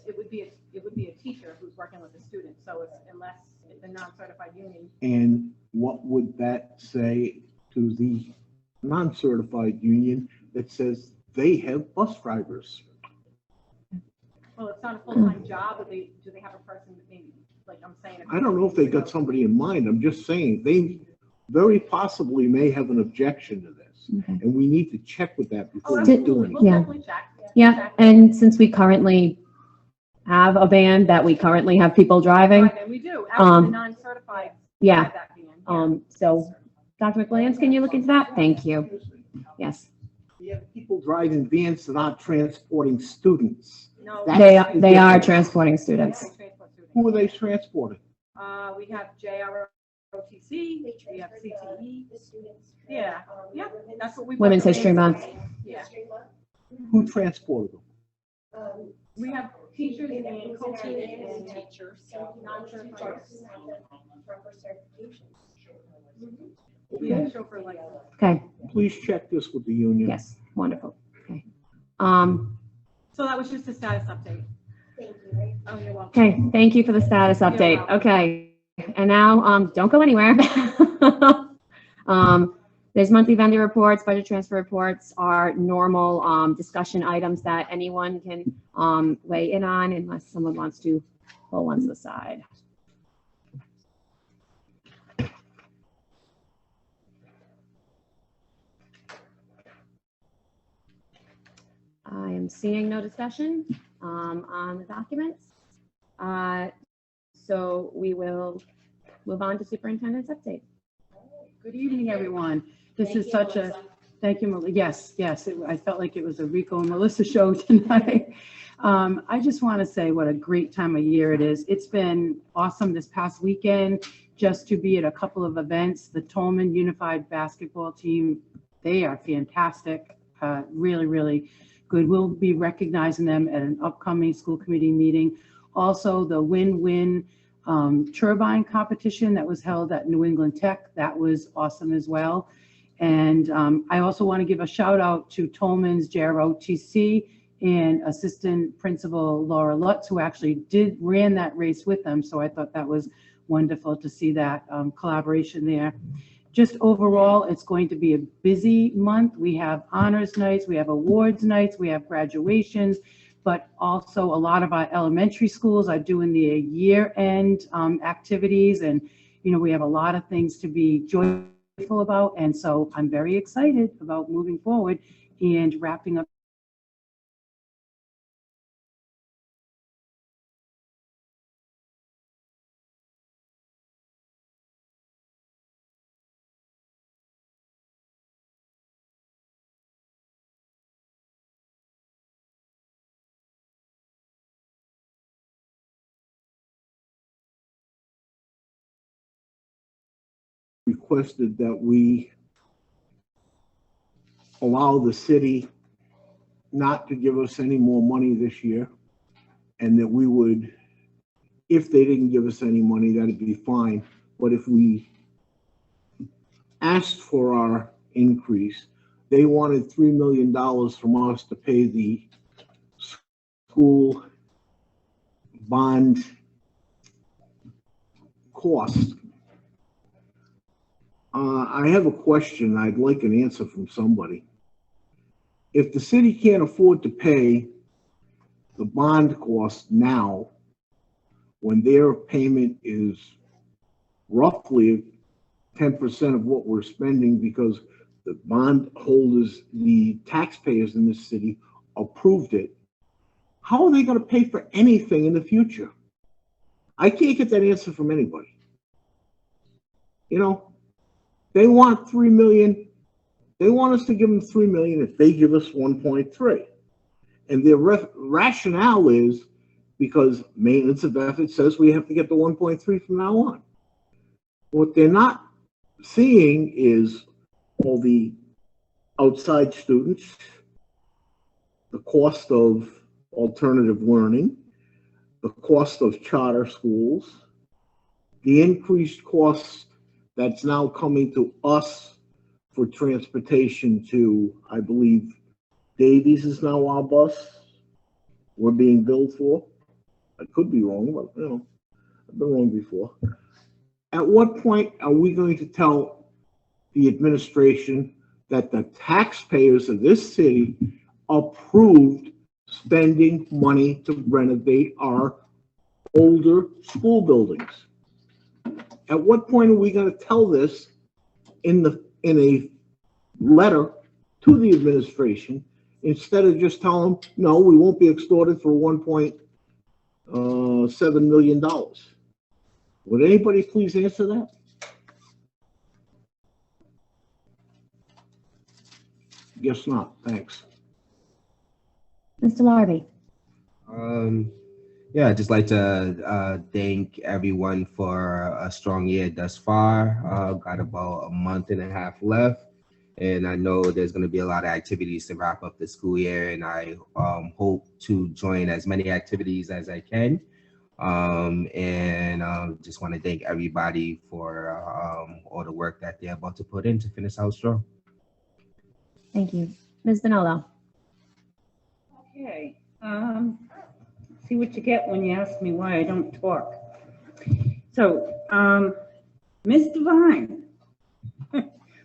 C: teacher who's working with the student, so it's, unless it's a non-certified union.
I: And what would that say to the non-certified union that says they have bus drivers?
C: Well, it's not a full-time job, but do they have a person that maybe, like I'm saying?
I: I don't know if they got somebody in mind. I'm just saying, they very possibly may have an objection to this.
A: Okay.
I: And we need to check with that
C: Oh,
I: before we
C: absolutely.
I: do
C: We'll
I: anything.
A: Yeah.
C: definitely check.
A: Yeah,
C: Check.
A: and since we currently have a van that we currently have people driving,
C: Right, and we do, actually, the non-certified
A: yeah.
C: have that van.
A: So, Dr. McWilliams, can you look into that? Thank you. Yes,
I: We have people driving vans that aren't transporting students.
C: No.
A: they are transporting students.
C: Transport students.
I: Who are they transporting?
C: We have JROTC, we have CTE. Yeah, yeah, that's what we.
A: Women's History Month.
C: Yeah,
I: Who transported them?
C: we have teachers and coaches and teachers, non-certified. Yeah, chauffeur license.
A: Okay,
I: Please check this with the union.
A: yes, wonderful. Okay.
C: So that was just a status update.
E: Thank you.
C: Oh, you're welcome.
A: Okay, thank you for the status update.
C: welcome.
A: Okay, and now, don't go anywhere. There's monthly vendor reports, budget transfer reports are normal, discussion items that anyone can, weigh in on unless someone wants to pull one to the side. I am seeing no discussion, on the documents. So we will move on to superintendent's update.
M: Good evening, everyone. This is such a, thank you, Melissa. Yes, I felt like it was a Rico and Melissa show tonight. I just want to say what a great time of year it is. It's been awesome this past weekend just to be at a couple of events. The Tolman Unified Basketball Team, they are fantastic, really, really good. We'll be recognizing them at an upcoming school committee meeting. Also, the Win-Win turbine competition that was held at New England Tech, that was awesome as well. And I also want to give a shout out to Tolman's JROTC and Assistant Principal Laura Lutz, who actually ran that race with them. So I thought that was wonderful to see that collaboration there. Just overall, it's going to be a busy month. We have honors nights, we have awards nights, we have graduations, but also a lot of our elementary schools are doing their year-end activities. And, you know, we have a lot of things to be joyful about. And so I'm very excited about moving forward and wrapping up.
I: Requested that we allow the city not to give us any more money this year, and that we would, if they didn't give us any money, that'd be fine. But if we asked for our increase, they wanted $3 million from us to pay the school bond cost. I have a question. I'd like an answer from somebody. If the city can't afford to pay the bond cost now, when their payment is roughly 10% of what we're spending because the bond holders, the taxpayers in this city approved it, how are they going to pay for anything in the future? I can't get that answer from anybody. You know, they want 3 million. They want us to give them 3 million if they give us 1.3. And their rationale is because maintenance of effort says we have to get the 1.3 from now on. What they're not seeing is all the outside students, the cost of alternative learning, the cost of charter schools, the increased costs that's now coming to us for transportation to, I believe, Davies is now our bus we're being billed for. I could be wrong, but you know, I've been wrong before. At what point are we going to tell the administration that the taxpayers of this city approved spending money to renovate our older school buildings? At what point are we going to tell this in a letter to the administration instead of just telling them, no, we won't be extorted for $1.7 million? Would anybody please answer that? Guess not. Thanks.
A: Mr. Larby.
O: Yeah, I'd just like to thank everyone for a strong year thus far. Got about a month and a half left, and I know there's going to be a lot of activities to wrap up the school year, and I hope to join as many activities as I can. Just want to thank everybody for all the work that they're about to put in to finish out strong.
A: Thank you. Ms. Donello.
B: Okay. See what you get when you ask me why I don't talk. So, Ms. Devine,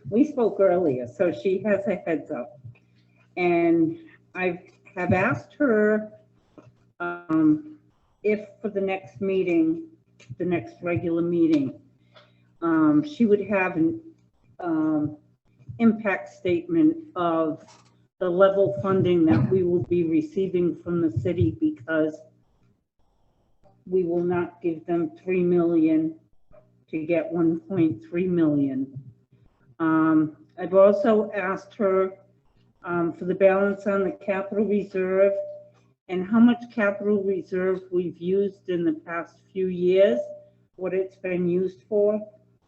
B: we spoke earlier, so she has a heads up. And I have asked her if for the next meeting, the next regular meeting, she would have an impact statement of the level funding that we will be receiving from the city, because we will not give them 3 million to get 1.3 million. I've also asked her for the balance on the capital reserve and how much capital reserve we've used in the past few years, what it's been used for.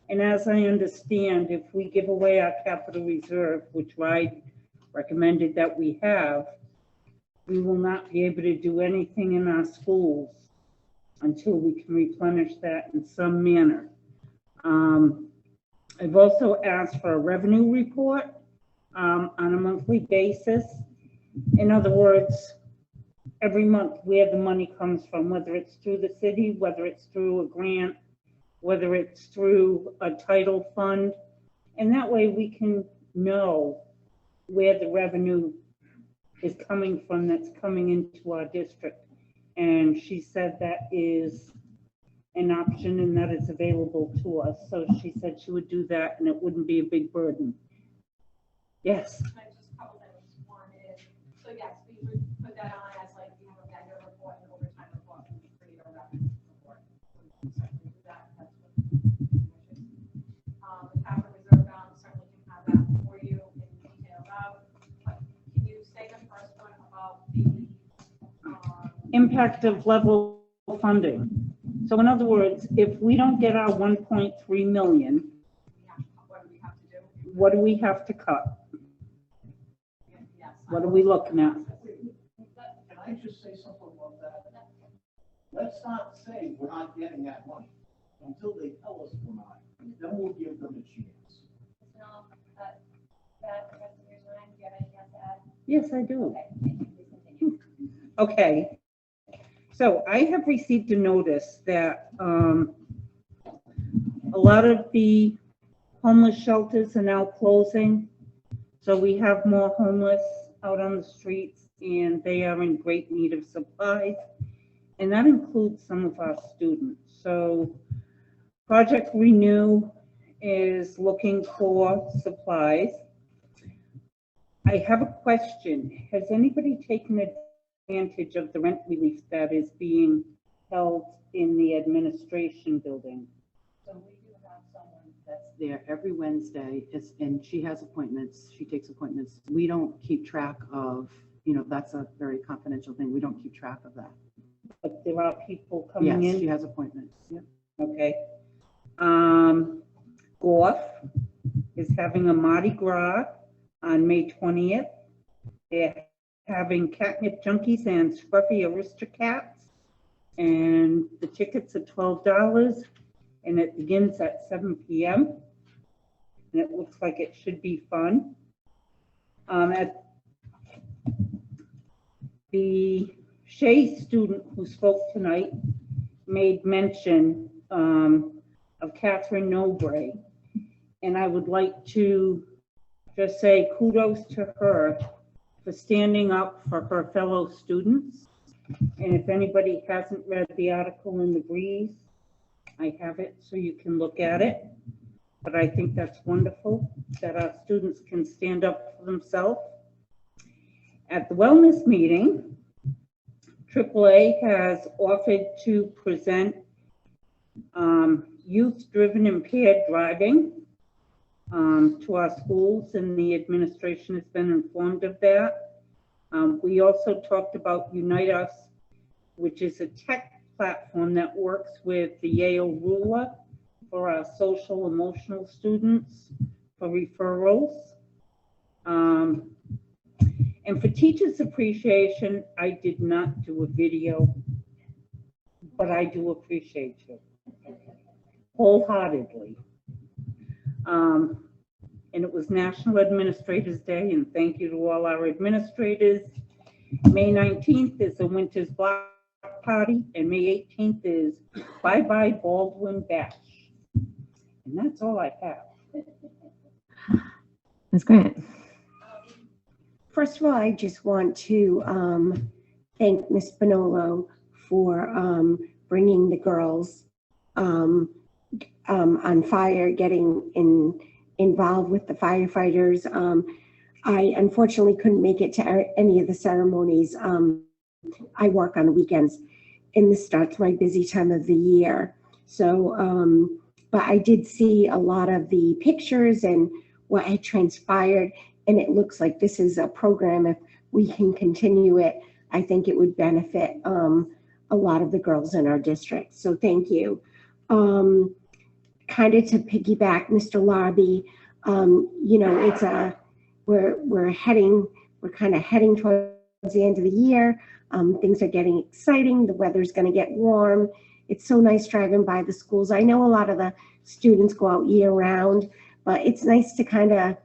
B: And as I understand, if we give away our capital reserve, which I recommended that we have, we will not be able to do anything in our schools until we can replenish that in some manner. I've also asked for a revenue report on a monthly basis. In other words, every month where the money comes from, whether it's through the city, whether it's through a grant, whether it's through a title fund, and that way we can know where the revenue is coming from that's coming into our district. And she said that is an option and that is available to us. So she said she would do that and it wouldn't be a big burden. Yes.
C: Just a couple things. One is, so yes, we would put that on as like, you know, vendor report and overtime report and create a revenue report. So we certainly do that. That's what the capital reserve balance, certainly can have that for you in detail out. But can you say the first one about the
B: impact of level funding? So in other words, if we don't get our 1.3 million,
C: what do we have to do?
B: what do we have to cut? What are we looking at?
I: Can I just say something about that? Let's not say we're not getting that money until they tell us we're not. Then we'll give them a chance.
B: Yes, I do. Okay. So I have received a notice that a lot of the homeless shelters are now closing. So we have more homeless out on the streets and they are in great need of supplies. And that includes some of our students. So Project Renew is looking for supplies. I have a question. Has anybody taken advantage of the rent relief that is being held in the administration building?
M: So we do have someone that's there every Wednesday, and she has appointments, she takes appointments. We don't keep track of, that's a very confidential thing. We don't keep track of that.
B: But there are people coming
M: Yes,
B: in?
M: she has appointments, yep.
B: Okay. Golf is having a Mardi Gras on May 20th. They're having catnip junkies and scruffy aristocats, and the tickets are $12, and it begins at 7 p.m. and it looks like it should be fun. At the Shea student who spoke tonight made mention of Catherine Nobre, and I would like to just say kudos to her for standing up for her fellow students. And if anybody hasn't read the article in the Breeze, I have it so you can look at it. But I think that's wonderful that our students can stand up for themselves. At the wellness meeting, AAA has offered to present youth-driven impaired driving to our schools, and the administration has been informed of that. We also talked about Unite Us, which is a tech platform that works with the Yale Ruler for our social emotional students for referrals. And for Teachers Appreciation, I did not do a video, but I do appreciate you wholeheartedly. And it was National Administrators Day, and thank you to all our administrators. May 19th is a Winter's Block Party, and May 18th is Bye Bye Baldwin Bash. And that's all I have.
A: Ms. Grant.
F: First of all, I just want to thank Ms. Bonolo for bringing the girls on fire, getting involved with the firefighters. I unfortunately couldn't make it to any of the ceremonies. I work on weekends, and this starts my busy time of the year. So, but I did see a lot of the pictures and what had transpired, and it looks like this is a program. If we can continue it, I think it would benefit a lot of the girls in our district. So thank you. Kind of to piggyback Mr. Larby, it's we're kind of heading towards the end of the year. Things are getting exciting. The weather's going to get warm. It's so nice driving by the schools. I know a lot of the students go out year round, but it's nice to kind of,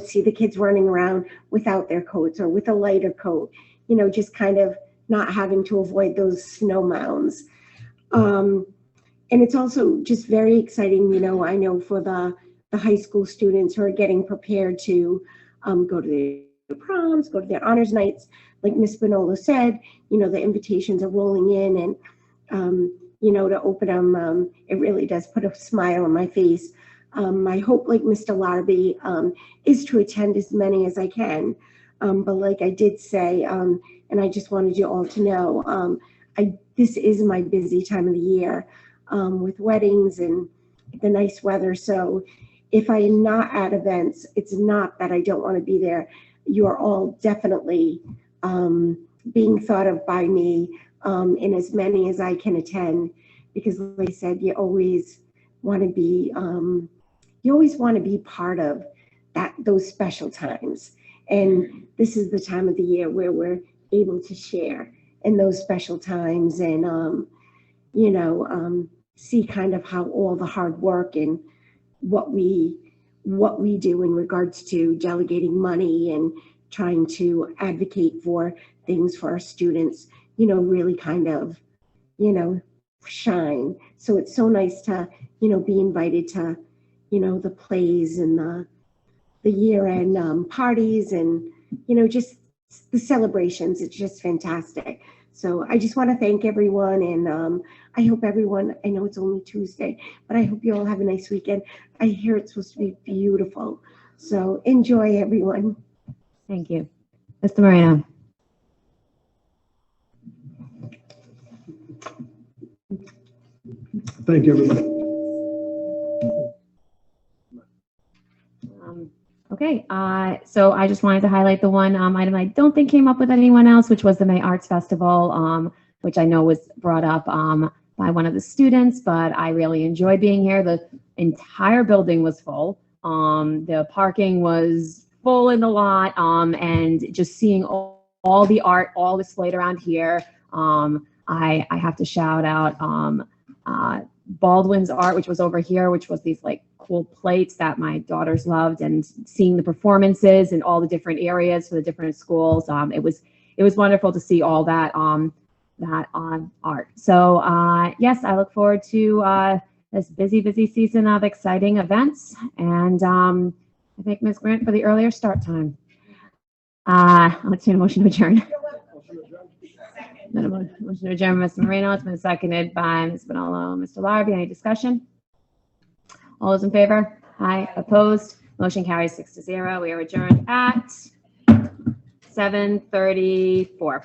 F: see the kids running around without their coats or with a lighter coat, just kind of not having to avoid those snow mounds. And it's also just very exciting, I know for the high school students who are getting prepared to go to their proms, go to their honors nights. Like Ms. Bonolo said, the invitations are rolling in, and, to open them, it really does put a smile on my face. My hope, like Mr. Larby, is to attend as many as I can. But like I did say, and I just wanted you all to know, this is my busy time of the year with weddings and the nice weather. So if I am not at events, it's not that I don't want to be there. You are all definitely being thought of by me in as many as I can attend, because like I said, you always want to be part of those special times. And this is the time of the year where we're able to share in those special times and, see kind of how all the hard work and what we do in regards to delegating money and trying to advocate for things for our students, really kind of, shine. So it's so nice to, be invited to, the plays and the year-end parties and, just the celebrations. It's just fantastic. So I just want to thank everyone, and I hope everyone, I know it's only Tuesday, but I hope you all have a nice weekend. I hear it's supposed to be beautiful. So enjoy, everyone.
A: Thank you. Mr. Moreno?
P: Thank you, everybody.
A: Okay, so I just wanted to highlight the one item I don't think came up with anyone else, which was the May Arts Festival, which I know was brought up by one of the students, but I really enjoyed being here. The entire building was full. The parking was full in the lot, and just seeing all the art, all displayed around here. I have to shout out Baldwin's art, which was over here, which was these like cool plates that my daughters loved, and seeing the performances in all the different areas for the different schools. It was wonderful to see all that art. So yes, I look forward to this busy season of exciting events, and I thank Ms. Grant for the earlier start time. Let's do a motion to adjourn. Motion to adjourn, Mr. Moreno. It's been seconded by Ms. Bonello and Mr. Larrabee. Any discussion? All those in favor? Aye. Opposed? Motion carries 6-0. We are adjourned at 7:34.